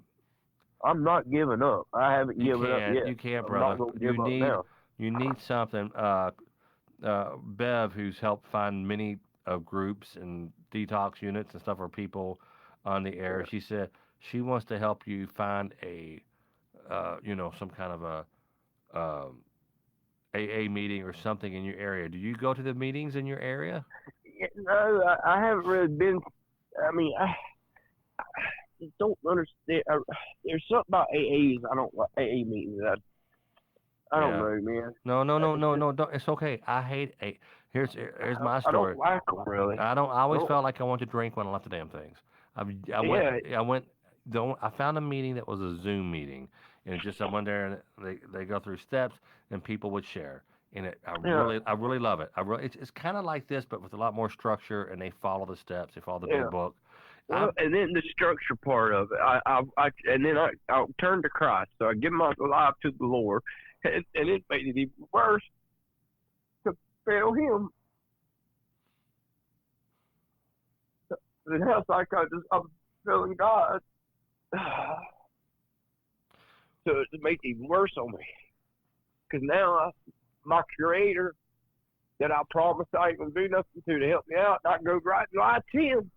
I'm not giving up. I haven't given up yet. You can't, brother. You need something. Bev, who's helped find many groups and detox units and stuff for people on the air. She said she wants to help you find a, some kind of a AA meeting or something in your area. Do you go to the meetings in your area? No, I haven't really been. I mean, I don't understand. There's something about AAs. I don't like AA meetings. I don't know, man. No. Don't, it's okay. I hate AA. Here's my story. I don't like them, really. I always felt like I wanted to drink when I left the damn things. I found a meeting that was a Zoom meeting, and it just I went there and they go through steps and people would share. And I really love it. It's kind of like this, but with a lot more structure, and they follow the steps. They follow the big book. Well, and then the structure part of it, I turned to Christ, so I give my life to the Lord, and it made it even worse to fail Him. It has like I'm feeling God. So it makes it even worse on me. Because now my Creator that I promised I ain't going to do nothing to help me out, I go right and lie to him.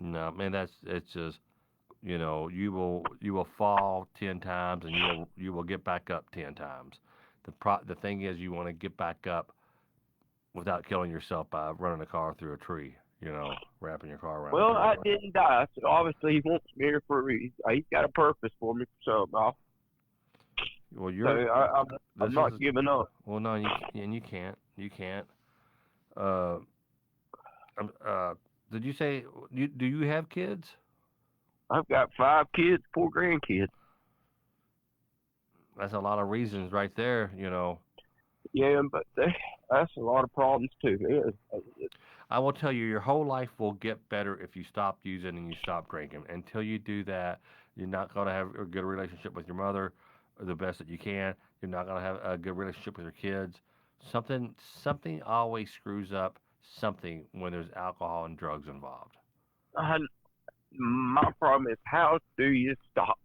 No, man, it's just, you will fall 10 times and you will get back up 10 times. The thing is, you want to get back up without killing yourself by running a car through a tree, wrapping your car around. Well, I didn't die, so obviously he wants me here for a reason. He's got a purpose for me, so Well, I'm not giving up. Well, no, you can't. You can't. Did you say do you have kids? I've got 5 kids, 4 grandkids. That's a lot of reasons right there, Yeah, but that's a lot of problems too. I will tell you, your whole life will get better if you stop using and you stop drinking. Until you do that, you're not going to have a good relationship with your mother, or the best that you can. You're not going to have a good relationship with your kids. Something always screws up something when there's alcohol and drugs involved. My problem is, how do you stop?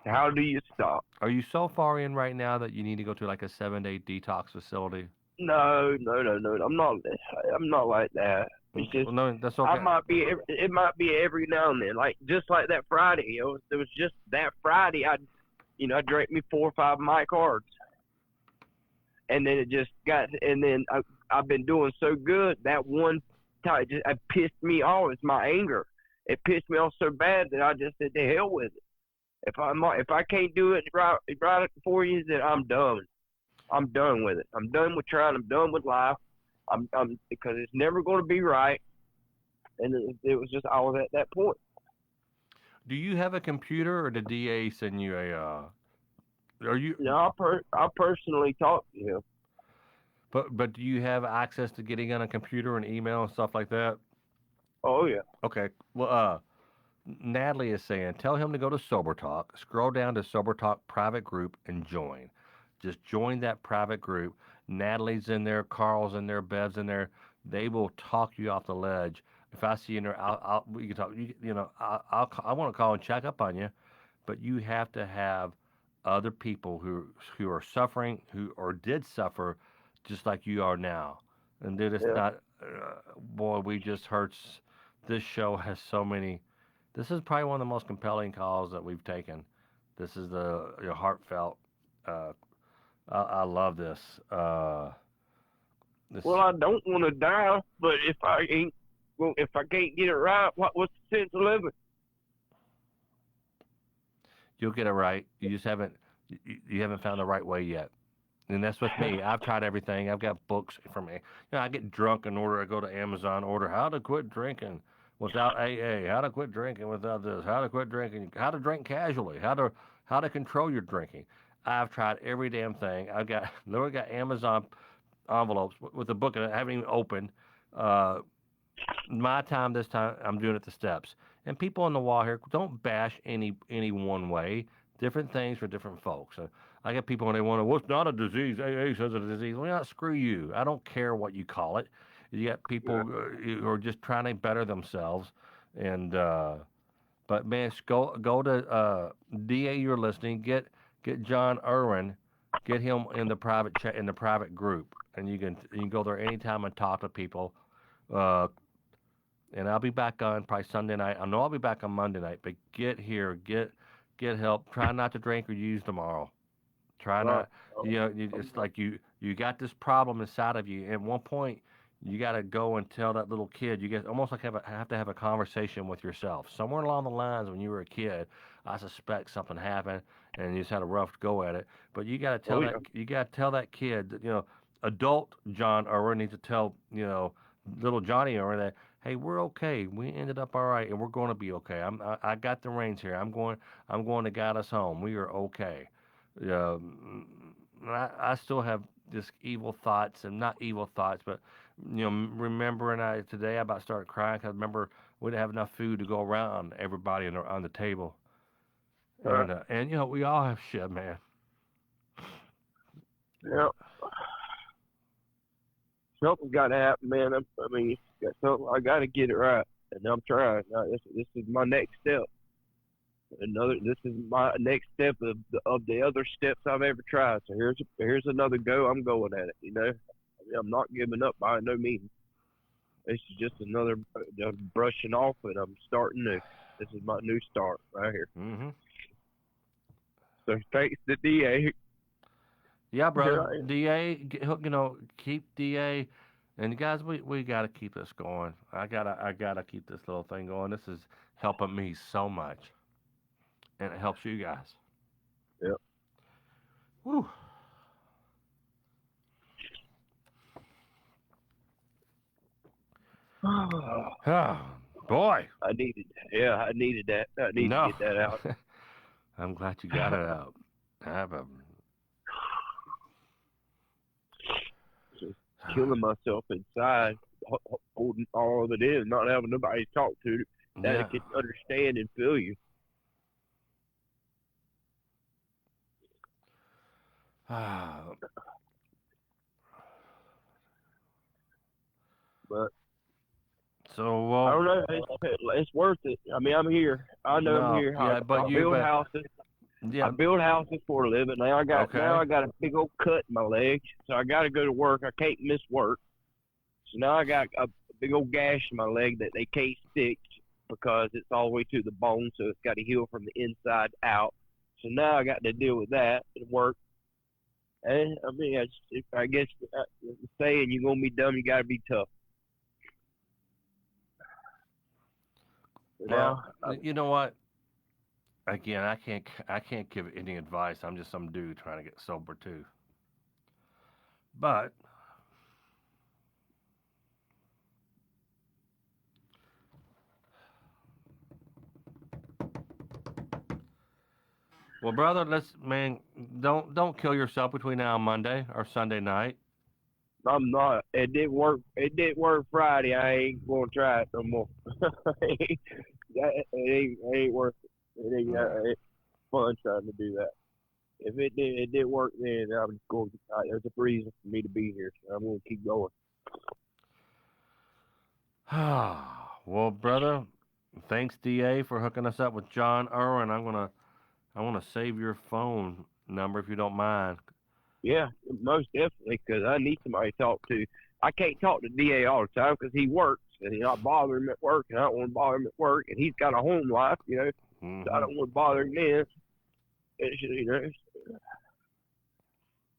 How do you stop? Are you so far in right now that you need to go to like a 7-day detox facility? No. I'm not like that. It's just, well, no, that's okay. It might be every now and then, just like that Friday. It was just that Friday. I drank me 4 or 5 my cards, and then it just got. And then I've been doing so good that one time it pissed me off. It's my anger. It pissed me off so bad that I just said to hell with it. If I can't do it right for you, then I'm done. I'm done with it. I'm done with trying. I'm done with life. I'm because it's never going to be right. And it was just, I was at that point. Do you have a computer, or did DA send you a? Are you? No, I personally talked to him. But do you have access to getting on a computer and email and stuff like that? Oh yeah. Okay. Well, Natalie is saying, tell him to go to Sober Talk, scroll down to Sober Talk private group, and join. Just join that private group. Natalie's in there, Carl's in there, Bev's in there. They will talk you off the ledge. If I see you in there, we can talk. I want to call and check up on you, but you have to have other people who are suffering, or did suffer, just like you are now. And they're just not. Boy, we just heard. This show has so many. This is probably one of the most compelling calls that we've taken. This is the heartfelt. I love this. Well, I don't want to die, but if I can't get it right, what's the sense of living? You'll get it right. You just haven't. You haven't found the right way yet. And that's with me. I've tried everything. I've got books from me. I get drunk in order. I go to Amazon, order how to quit drinking without AA, how to quit drinking without this, how to quit drinking, how to drink casually, how to control your drinking. I've tried every damn thing. I've got Amazon envelopes with the book, and I haven't even opened. My time this time, I'm doing it the steps. And people on the wall here, don't bash any one way. Different things for different folks. I get people when they want to, well, it's not a disease. AA says it's a disease. Well, not screw you. I don't care what you call it. You got people who are just trying to better themselves. And but man, go to DA. You're listening. Get John Irwin. Get him in the private chat, in the private group, and you can go there anytime and talk to people. And I'll be back on probably Sunday night. I know I'll be back on Monday night, but get here, get help. Try not to drink or use tomorrow. Try not. It's like you got this problem inside of you. At one point, you got to go and tell that little kid. You get almost like have to have a conversation with yourself. Somewhere along the lines, when you were a kid, I suspect something happened, and you just had a rough go at it. But you got to tell you got to tell that kid that, adult John Irwin needs to tell little Johnny Irwin that, hey, we're okay. We ended up all right, and we're going to be okay. I got the reins here. I'm going to guide us home. We are okay. I still have just evil thoughts, and not evil thoughts, but remembering today I about started crying because I remember we didn't have enough food to go around everybody on the table, and we all have shit, man. Yeah. Something's got to happen, man. I mean, So I got to get it right, and I'm trying. This is my next step. This is my next step of the other steps I've ever tried. So here's another go. I'm going at it. I'm not giving up by no means. This is just another brushing off, and I'm starting new. This is my new start right here. Mm-hmm. So thanks to DA. Yeah, brother. Yeah. DA, keep DA, and guys, we gotta keep this going. I gotta keep this little thing going. This is helping me so much, and it helps you guys. Yep. Woo. Oh, boy. I needed that. I needed to get that out. I'm glad you got it out. Just killing myself inside, holding all of it in, not having nobody to talk to that can understand and feel you. But so I don't know. It's worth it. I mean, I'm here. I know I'm here. Yeah, I build houses. Yeah. I build houses for a living. Now I got a big old cut in my leg, so I got to go to work. I can't miss work. So now I got a big old gash in my leg that they can't stitch because it's all the way to the bone, so it's got to heal from the inside out. So now I got to deal with that and work. And I mean, I guess saying you're gonna be dumb, you got to be tough. Well, you know what? Again, I can't give any advice. I'm just some dude trying to get sober too. But well, brother, don't kill yourself between now and Monday or Sunday night. I'm not. It didn't work. It didn't work Friday. I ain't gonna try it no more. it ain't worth it. It ain't fun trying to do that. If it did work then, I was going. There's a reason for me to be here. So I'm gonna keep going. Well, brother, thanks DA for hooking us up with John Irwin. I want to save your phone number if you don't mind. Yeah, most definitely, because I need somebody to talk to. I can't talk to DA all the time because he works, and I bother him at work, and I don't want to bother him at work, and he's got a home life, Mm-hmm. So I don't want to bother him then.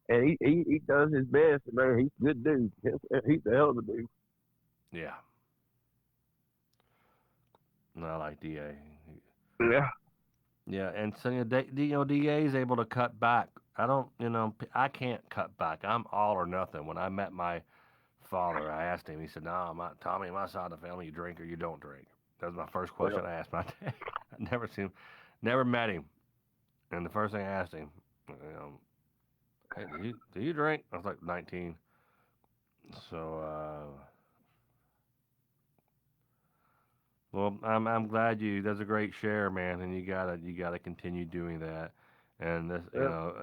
And he does his best, man. He's a good dude. He's a hell of a dude. Yeah. No, I like DA. Yeah. Yeah, and so DA is able to cut back. I can't cut back. I'm all or nothing. When I met my father, I asked him. He said, "No, Tommy, my side of the family, you drink or you don't drink." That was my first question I asked my dad. I never met him, and the first thing I asked him, "Hey, do you drink?" I was like 19. So, well, I'm glad that's a great share, man, and you gotta continue doing that. And this,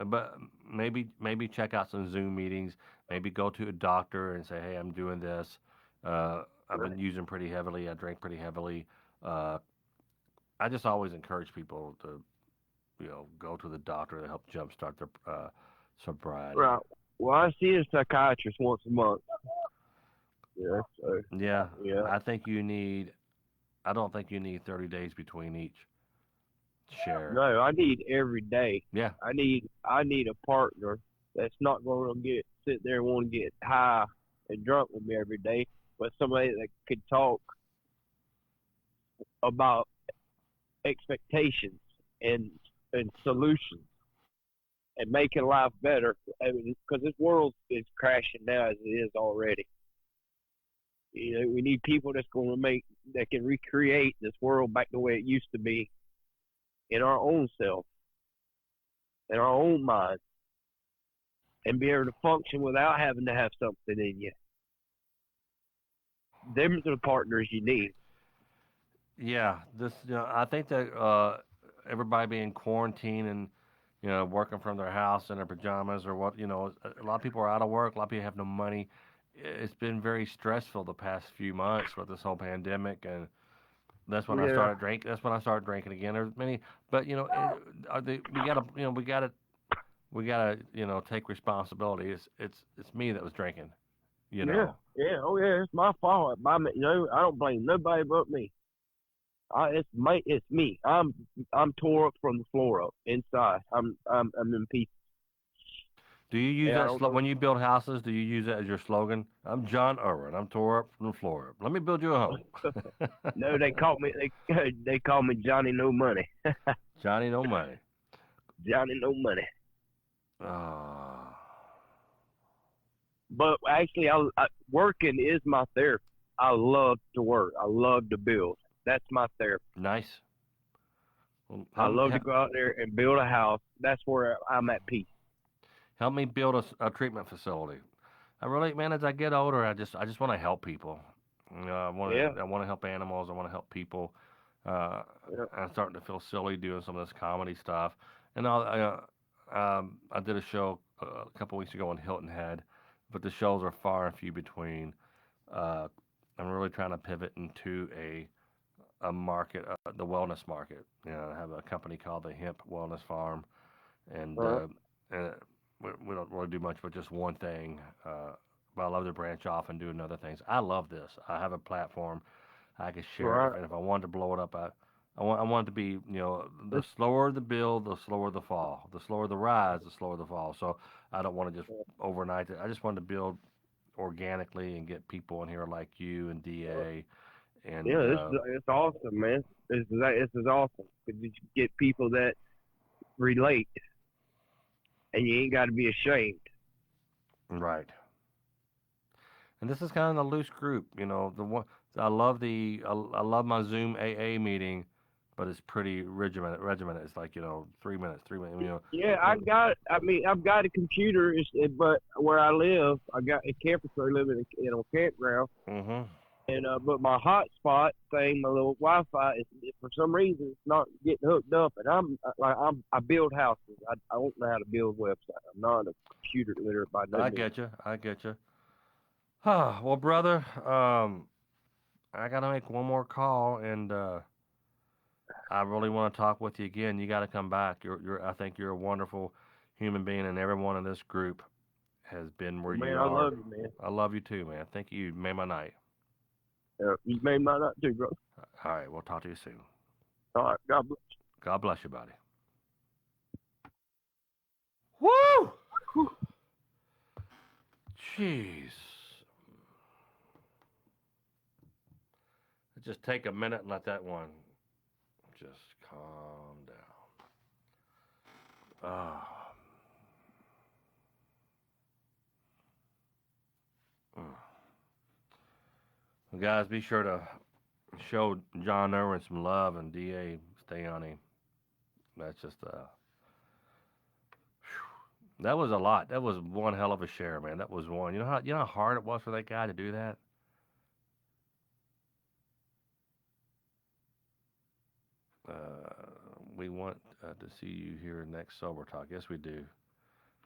but maybe check out some Zoom meetings. Maybe go to a doctor and say, "Hey, I'm doing this. I've been using pretty heavily. I drink pretty heavily." I just always encourage people to, go to the doctor to help jumpstart their sobriety. Right. Well, I see a psychiatrist once a month. Yeah. So, yeah. I don't think you need 30 days between each share. No, I need every day. Yeah. I need a partner that's not going to sit there and want to get high and drunk with me every day, but somebody that could talk about expectations and solutions and making life better. I mean, because this world is crashing now as it is already. We need people that can recreate this world back the way it used to be in our own self, in our own mind, and be able to function without having to have something in you. Them are the partners you need. Yeah, I think that everybody being quarantined and working from their house in their pajamas or what, a lot of people are out of work. A lot of people have no money, it's been very stressful the past few months with this whole pandemic, and that's when I Yeah. started drinking. That's when I started drinking again. There's many, but we gotta take responsibility. It's me that was drinking. You Yeah. know. Yeah. Oh yeah. It's my fault. I don't blame nobody but me. It's me. I'm tore up from the floor up inside. I'm in pieces. Do you use Yeah, I that don't know. when you build houses? Do you use that as your slogan? I'm John Irwin. I'm tore up from the floor up. Let me build you a home. No, they call me. They call me Johnny No Money. Johnny, no money. Johnny No Money. Ah, But actually, working is my therapy. I love to work. I love to build. That's my therapy. nice. Well, I love to go out there and build a house. That's where I'm at peace. help me build a treatment facility. I really, man, as I get older, I just want to help people. Yeah. I want to help animals. I want to help people. Yeah. I'm starting to feel silly doing some of this comedy stuff. And I did a show a couple weeks ago in Hilton Head, but the shows are far and few between. Uh, I'm really trying to pivot into a market, the wellness market. I have a company called the Hemp Wellness Farm, and Uh, we don't really do much but just one thing. But I love to branch off and do other things. I love this. I have a platform. I can share it, right. and if I wanted to blow it up, I want it to be, the slower the build, the slower the fall. The slower the rise, the slower the fall. So I don't want to just overnight it. I just want to build organically and get people in here like you and DA and Yeah, it's awesome, man. This is awesome because you get people that relate, and you ain't got to be ashamed. right. And this is kind of a loose group, The one I love my Zoom AA meeting, but it's pretty regimented. It's like 3 minutes, 3 minutes. Yeah, I mean, I've got a computer, but where I live, I got a campus where I live in a campground, Mhm. and but my hotspot thing, my little Wi-Fi, for some reason it's not getting hooked up, and I build houses. I don't know how to build websites. I'm not a computer literate by no I means. get you. I get you. Well, brother, I gotta make one more call, and I really want to talk with you again. You got to come back. I think you're a wonderful human being, and everyone in this group has been where Man, you I are. love you, man. I love you too, man. Thank you. You made my night. You made my night too, bro. All right, we'll talk to you soon. All right, God bless. God bless you, buddy. Woo! Jeez. Just take a minute and let that one just calm down. Ah. Well, guys, be sure to show John Irwin some love and DA stay on him. That's just that was a lot. That was one hell of a share, man. That was one. You know how hard it was for that guy to do that. We want to see you here next Sober Talk. Yes, we do.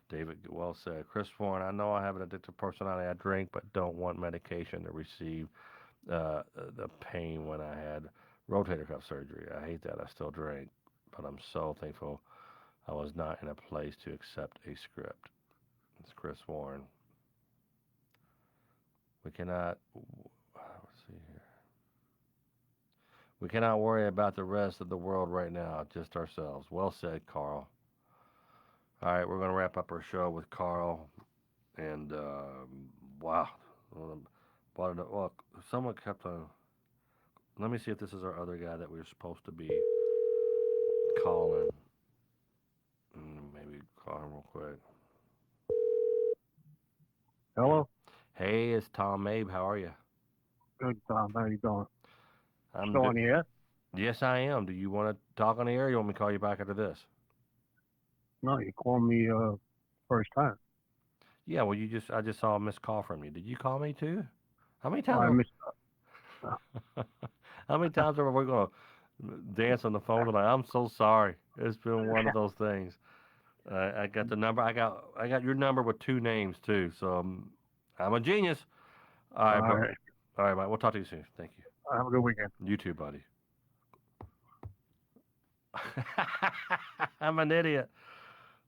David, well said. Chris Warren, I know I have an addictive personality. I drink, but don't want medication to receive the pain when I had rotator cuff surgery. I hate that. I still drink, but I'm so thankful I was not in a place to accept a script. It's Chris Warren. We cannot. Let's see here. We cannot worry about the rest of the world right now, just ourselves. Well said, Carl. All right, we're going to wrap up our show with Carl. And wow, well, someone kept on. Let me see if this is our other guy that we were supposed to be calling. Maybe call him real quick. Hello? Hey, it's Tom Mabe. How are you? Good, Tom. How you doing? I'm Still on the air? Yes, I am. Do you want to talk on the air? Or you want me to call you back after this? No, you called me first time. Yeah. Well, I just saw a missed call from you. Did you call me too? How many Oh, I times? missed. How many times are we going to dance on the phone tonight? I'm so sorry. It's been one of those things. I got the number. I got your number with two names too. So I'm a genius. All right, All bro. right. All right, Mike. We'll talk to you soon. Thank you. Have a good weekend. You too, buddy. I'm an idiot.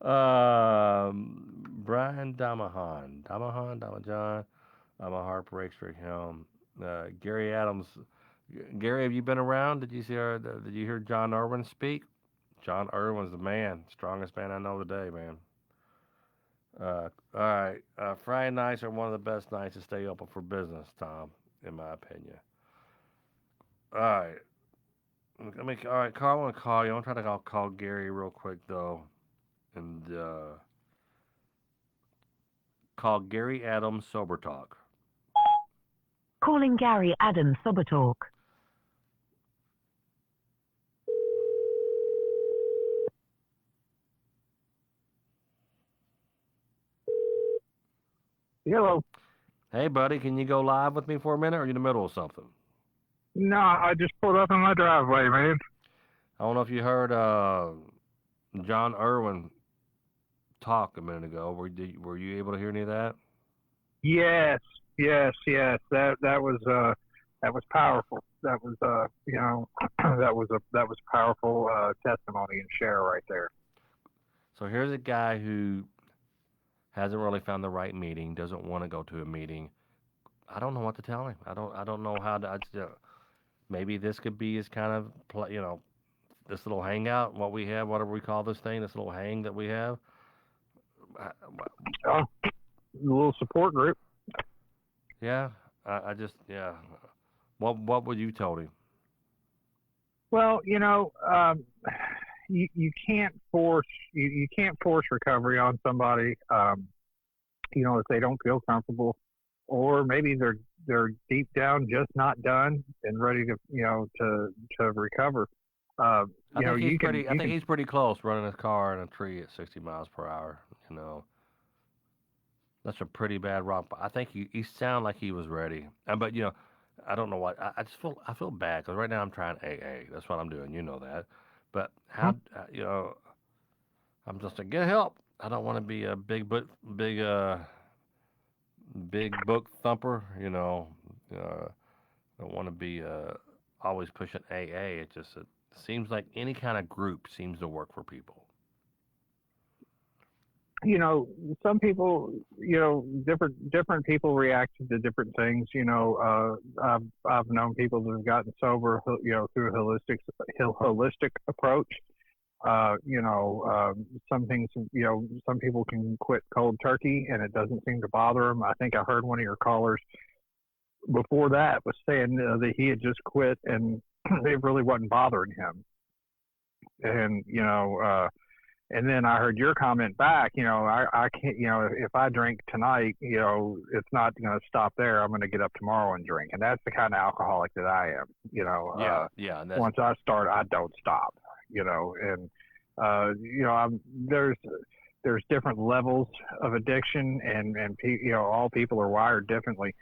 Brian Damahan, I'm a heartbreak stricken him. Gary Adams. Gary, have you been around? Did you see did you hear John Irwin speak? John Irwin's the man, strongest man I know today, man. All right. Friday nights are one of the best nights to stay open for business, Tom, in my opinion. All right. All right, Carl, I want to call you. I'm trying to call Gary real quick, though. And call Gary Adams Sober Talk. Calling Gary Adams Sober Talk. Hello. Hey, buddy, can you go live with me for a minute, or are you in the middle of something? No, I just pulled up in my driveway, man. I don't know if you heard John Irwin talk a minute ago. Were you able to hear any of that? Yes. That was powerful. That was that was powerful testimony and share right there. So here's a guy who hasn't really found the right meeting, doesn't want to go to a meeting. I don't know what to tell him. I don't know how to. Maybe this could be his kind of this little hangout, what we have, whatever we call this thing, this little hang that we have. A little support group. Yeah, What would you told him? Well, you can't force recovery on somebody. If they don't feel comfortable, or maybe they're deep down just not done and ready to recover. I think he's pretty close, running his car in a tree at 60 miles per hour. That's a pretty bad rock. But I think he sounded like he was ready. But I don't know what. I feel bad because right now I'm trying AA. That's what I'm doing. You know that. But how I'm just to get help. I don't want to be a big book thumper. Don't want to be always pushing AA. It seems like any kind of group seems to work for people. Some people, different people react to different things. I've known people that have gotten sober, through a holistic approach. Some things, some people can quit cold turkey and it doesn't seem to bother them. I think I heard one of your callers before that was saying that he had just quit and it really wasn't bothering him. And, and then I heard your comment back, I can't, if I drink tonight, it's not going to stop there. I'm going to get up tomorrow and drink. And that's the kind of alcoholic that I am, once I start, I don't stop, and, there's different levels of addiction and all people are wired differently,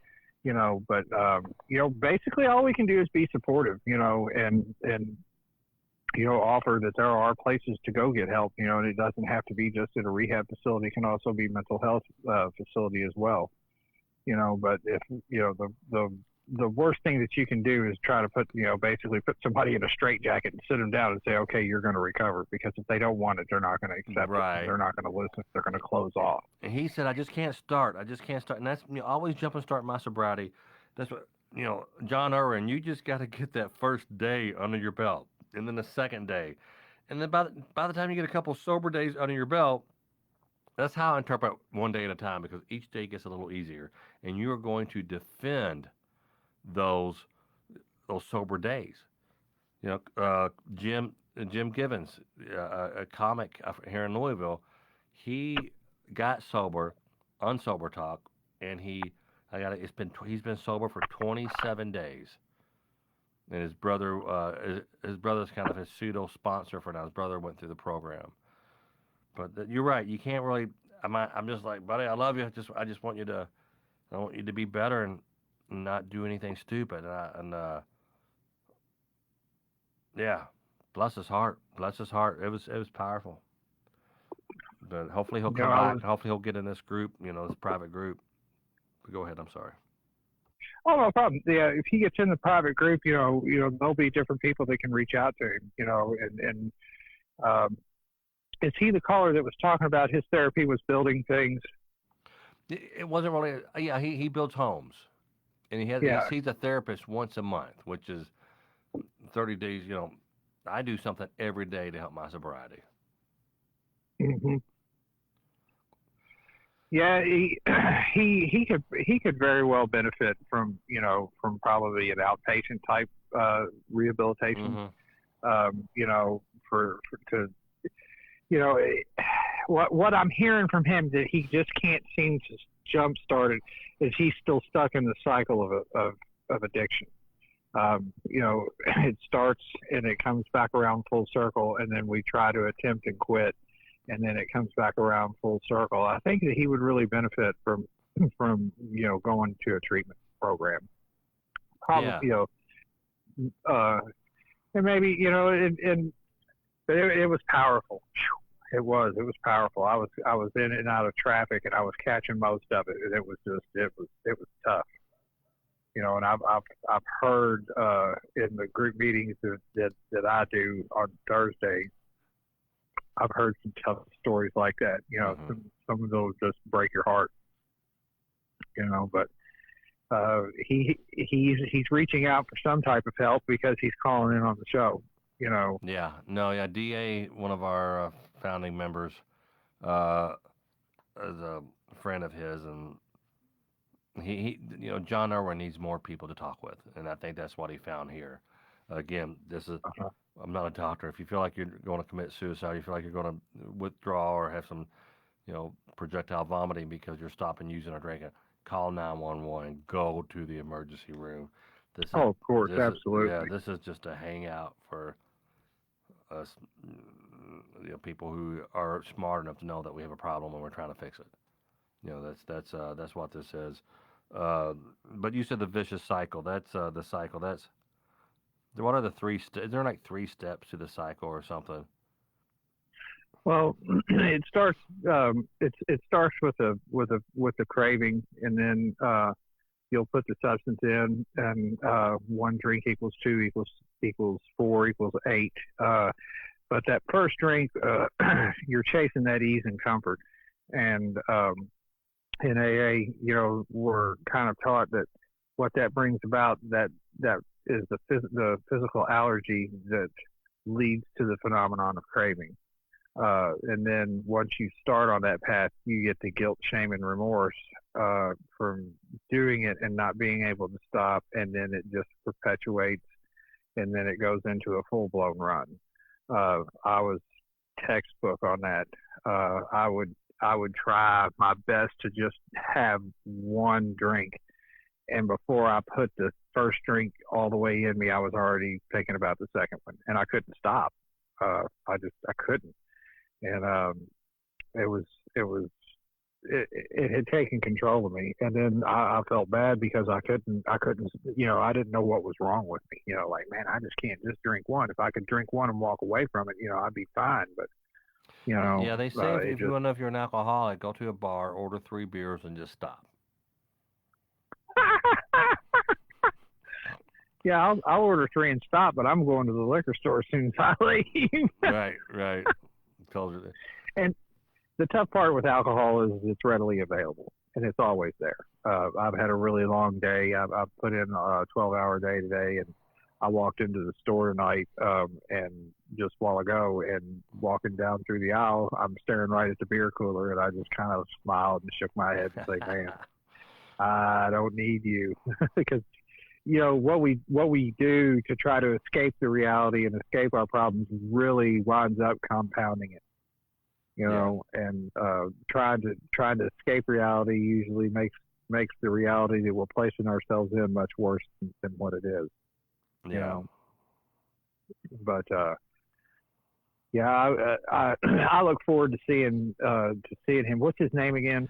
but, basically all we can do is be supportive, and offer that there are places to go get help, and it doesn't have to be just at a rehab facility. It can also be mental health facility as well, but if, the worst thing that you can do is try to basically put somebody in a straitjacket and sit them down and say, okay, you're going to recover, because if they don't want it, they're not going to accept it. They're not going to listen. They're going to close off. And he said, I just can't start. And that's, always jump and start my sobriety. That's what, John Irwin, you just got to get that first day under your belt. And then the second day. And then by the time you get a couple sober days under your belt, that's how I interpret one day at a time, because each day gets a little easier. And you are going to defend those sober days. Jim Givens, a comic here in Louisville, he got sober on Sober Talk, and he's been sober for 27 days. And his brother's kind of his pseudo sponsor for now. His brother went through the program. But you're right. You can't really. I'm just like, buddy, I love you. I just want you to. I want you to be better and not do anything stupid. Yeah, bless his heart. Bless his heart. It was powerful. But hopefully he'll come back. Hopefully he'll get in this group. This private group. Go ahead. I'm sorry. Oh, no problem. Yeah, if he gets in the private group, there'll be different people that can reach out to him. And is he the caller that was talking about his therapy was building things? It wasn't really. Yeah, he builds homes, and he sees a therapist once a month, which is 30 days. I do something every day to help my sobriety. Mm-hmm. Yeah, he could very well benefit from probably an outpatient type rehabilitation. What I'm hearing from him that he just can't seem to jump start it is he's still stuck in the cycle of addiction. It starts and it comes back around full circle, and then we try to attempt and quit, and then it comes back around full circle. I think that he would really benefit from going to a treatment program. Probably, and maybe but it was powerful. It was powerful. I was in and out of traffic, and I was catching most of it, and it was tough. And I've heard in the group meetings that I do on Thursday, I've heard some tough stories like that. Some of those just break your heart. But he's reaching out for some type of help because he's calling in on the show. DA, one of our founding members, is a friend of his, and he John Irwin needs more people to talk with, and I think that's what he found here. Again, this is I'm not a doctor. If you feel like you're going to commit suicide, you feel like you're going to withdraw or have some projectile vomiting because you're stopping using or drinking, call 911. Go to the emergency room. Of course, absolutely. This is just a hangout for us, people who are smart enough to know that we have a problem and we're trying to fix it. That's what this is. But you said the vicious cycle. That's the cycle. What are the three? Is there like 3 steps to the cycle or something? Well, it starts. It starts with the craving, and then you'll put the substance in, and 1 drink equals 2 equals 4 equals 8. But that first drink, you're chasing that ease and comfort, and in AA, we're kind of taught that what that brings about that is the physical allergy that leads to the phenomenon of craving. And then once you start on that path, you get the guilt, shame, and remorse from doing it and not being able to stop, and then it just perpetuates, and then it goes into a full-blown run. I was textbook on that. I would try my best to just have 1 drink, and before I put the first drink all the way in me, I was already thinking about the second one, and I couldn't stop. I couldn't, and it had taken control of me, and then I felt bad because I couldn't, I didn't know what was wrong with me. Like, man, I just can't just drink 1. If I could drink 1 and walk away from it, I'd be fine. But yeah, they say if you know if you're an alcoholic, go to a bar, order 3 beers, and just stop. Yeah, I'll order 3 and stop, but I'm going to the liquor store as soon as I leave. Right. And the tough part with alcohol is it's readily available, and it's always there. I've had a really long day. I've put in a 12-hour day today, and I walked into the store tonight, and just a while ago, and walking down through the aisle, I'm staring right at the beer cooler, and I just kind of smiled and shook my head and say, man, I don't need you. Because what we do to try to escape the reality and escape our problems really winds up compounding it. And trying to escape reality usually makes the reality that we're placing ourselves in much worse than what it is. But I look forward to seeing him. What's his name again?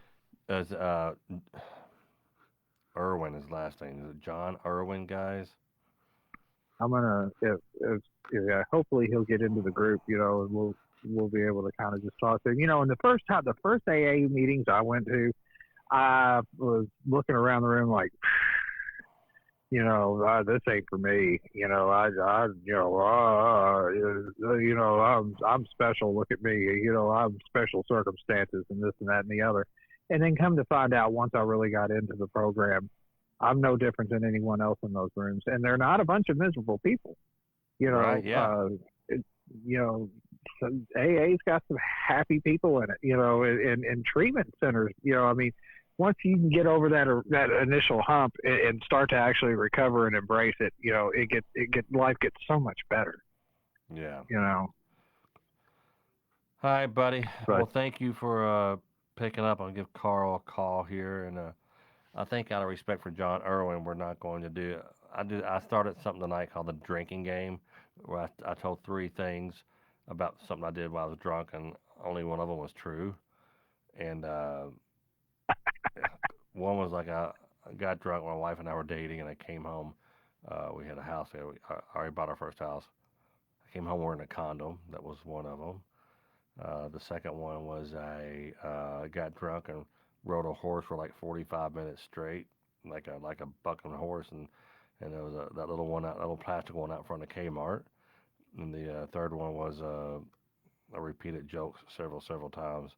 Irwin, his last name. Is it John Irwin, guys? I'm gonna hopefully he'll get into the group, and we'll be able to kind of just talk to him. And the first AA meetings I went to, I was looking around the room like, this ain't for me. I'm special. Look at me. I'm special circumstances and this and that and the other. And then come to find out, once I really got into the program, I'm no different than anyone else in those rooms. And they're not a bunch of miserable people. Right, yeah. So AA's got some happy people in it, and treatment centers, once you can get over that initial hump and start to actually recover and embrace it, life gets so much better. Yeah. All right, buddy. But, well, thank you for picking up. I'll give Carl a call here, and I think out of respect for John Irwin, we're not going to do. I started something tonight called the drinking game, where I told 3 things about something I did while I was drunk, and only one of them was true. And one was like I got drunk. My wife and I were dating, and I came home. We had a house there. We already bought our first house. I came home wearing a condom. That was one of them. The second one was I got drunk and rode a horse for like 45 minutes straight, like a bucking horse, and there was that little plastic one out front of Kmart. And the third one was I repeated jokes several times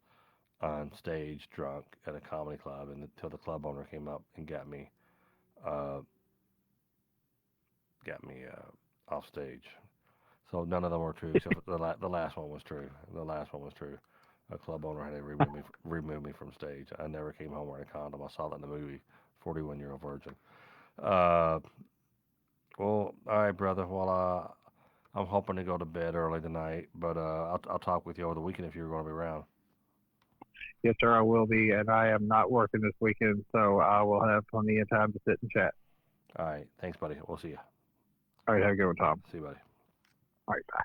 on stage, drunk at a comedy club, and until the club owner came up and got me off stage. So none of them were true, except for the last one was true. The last one was true. A club owner had to remove me from stage. I never came home wearing a condom. I saw that in the movie, 41-Year-Old Virgin. Well, all right, brother. Well, I'm hoping to go to bed early tonight, but I'll talk with you over the weekend if you're going to be around. yes, sir, I will be, and I am not working this weekend, so I will have plenty of time to sit and chat. All right. Thanks, buddy. We'll see you. All right, have a good one, Tom. See you, buddy. All right, bye.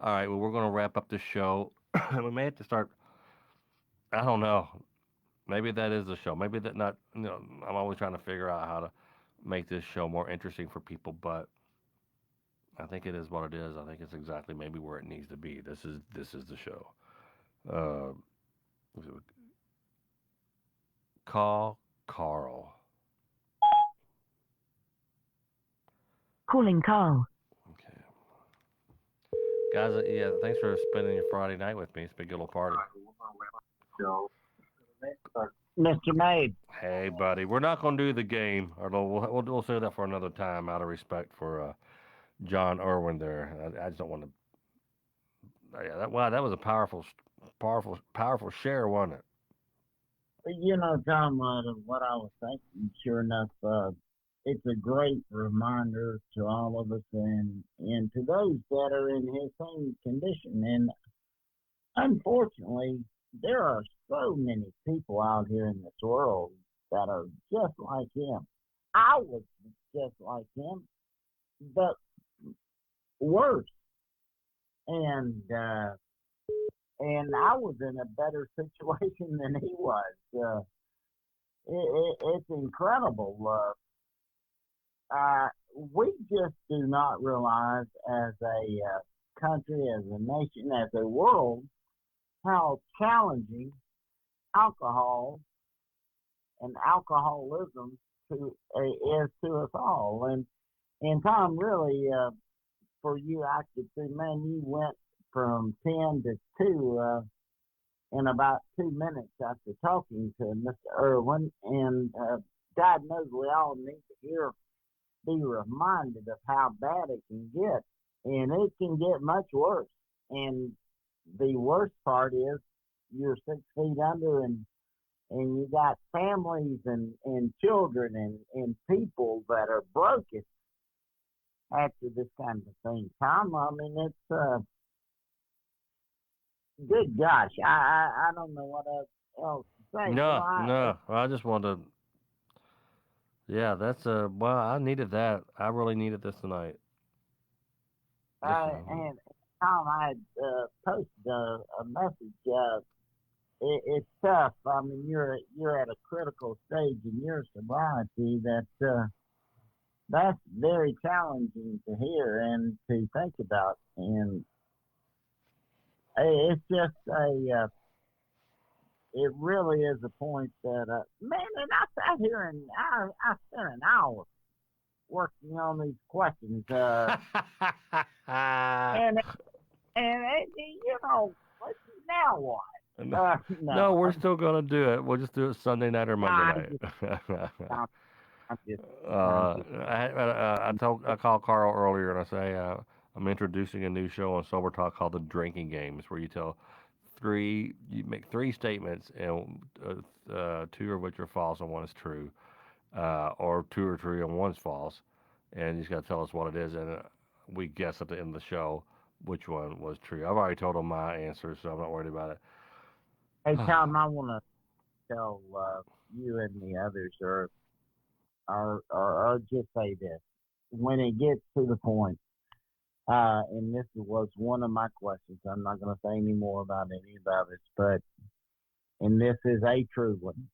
All right, well, we're going to wrap up this show. We may have to start, I don't know. Maybe that is the show. Maybe that not, I'm always trying to figure out how to make this show more interesting for people, but I think it is what it is. I think it's exactly maybe where it needs to be. This is the show. Call Carl. Calling Carl. Okay. Guys, yeah, thanks for spending your Friday night with me. It's been a good little party. Mr. Mabe. Hey, buddy. We're not going to do the game. Although we'll save that for another time out of respect for John Irwin there. I just don't want to. Yeah, that was a powerful share, wasn't it? Tom, what I was thinking, sure enough, it's a great reminder to all of us and to those that are in his same condition. And unfortunately, there are so many people out here in this world that are just like him. I was just like him, but worse. And I was in a better situation than he was. It's incredible. We just do not realize as a country, as a nation, as a world, how challenging alcohol and alcoholism is to us all. And Tom, really, for you, I could say, man, you went from 10 to 2 in about 2 minutes after talking to Mr. Irwin. And God knows we all need to be reminded of how bad it can get. And it can get much worse. And the worst part is you're 6 feet under and you got families and children and people that are broken after this kind of thing. Tom, I mean, it's good gosh, I don't know what else to say. No. I just wanted to. Yeah, that's well, I needed that. I really needed this tonight. And Tom, I had posted a message. It's tough. I mean, you're at a critical stage in your sobriety that's very challenging to hear and to think about. And it's just it really is a point that, man, and I sat here and I spent an hour working on these questions, and you know, now what? No, we're still gonna do it. We'll just do it Sunday night or Monday night. I'm just I called Carl earlier and I say I'm introducing a new show on Sober Talk called The Drinking Game. It's where you make three statements and two of which are false and one is true, or two are true and one's false, and you just got to tell us what it is, and we guess at the end of the show which one was true. I've already told them my answer, so I'm not worried about it. Hey, Tom, I want to tell you and the others, or just say this. When it gets to the point, and this was one of my questions, I'm not going to say any more about any of it, but, and this is a true one.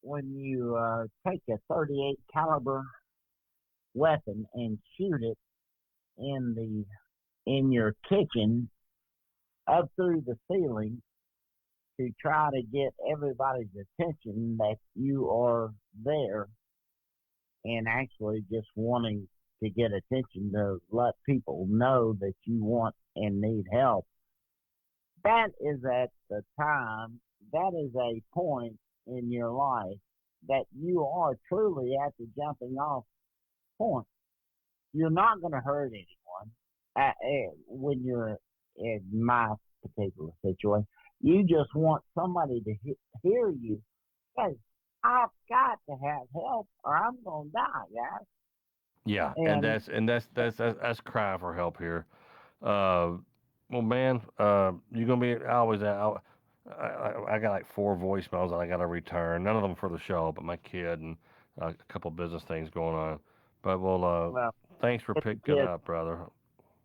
When you take a 38 caliber weapon and shoot it in your kitchen up through the ceiling to try to get everybody's attention that you are there and actually just wanting to get attention to let people know that you want and need help. That is at the time, that is a point in your life that you are truly at the jumping off point. You're not going to hurt anyone when you're in my particular situation. You just want somebody to hear you say, I've got to have help or I'm going to die, guys. Yeah, and that's cry for help here. Well, man, you're gonna be I got like 4 voicemails that I got to return. None of them for the show, but my kid and a couple business things going on. But well, thanks for picking up, brother.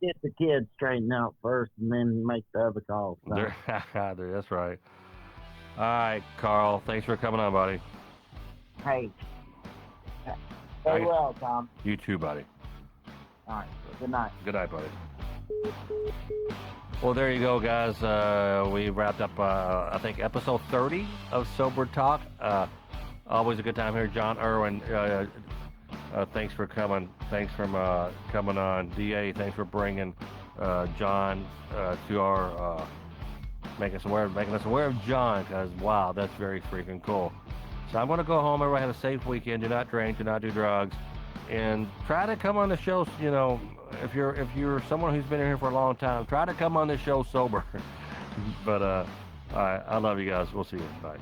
Get the kids straightened out first, and then make the other calls. That's right. All right, Carl. Thanks for coming on, buddy. Hey. Stay well, Tom. You too, buddy. All right. Good night. Good night, buddy. Well, there you go, guys. We wrapped up, I think, episode 30 of Sober Talk. Always a good time here. John Irwin, thanks for coming. Thanks for coming on. DA, thanks for bringing John to our, making us aware of John, because, wow, that's very freaking cool. So I'm going to go home. Everybody have a safe weekend. Do not drink. Do not do drugs. And try to come on the show, you know, if you're someone who's been here for a long time, try to come on the show sober. But, all right, I love you guys. We'll see you. Bye.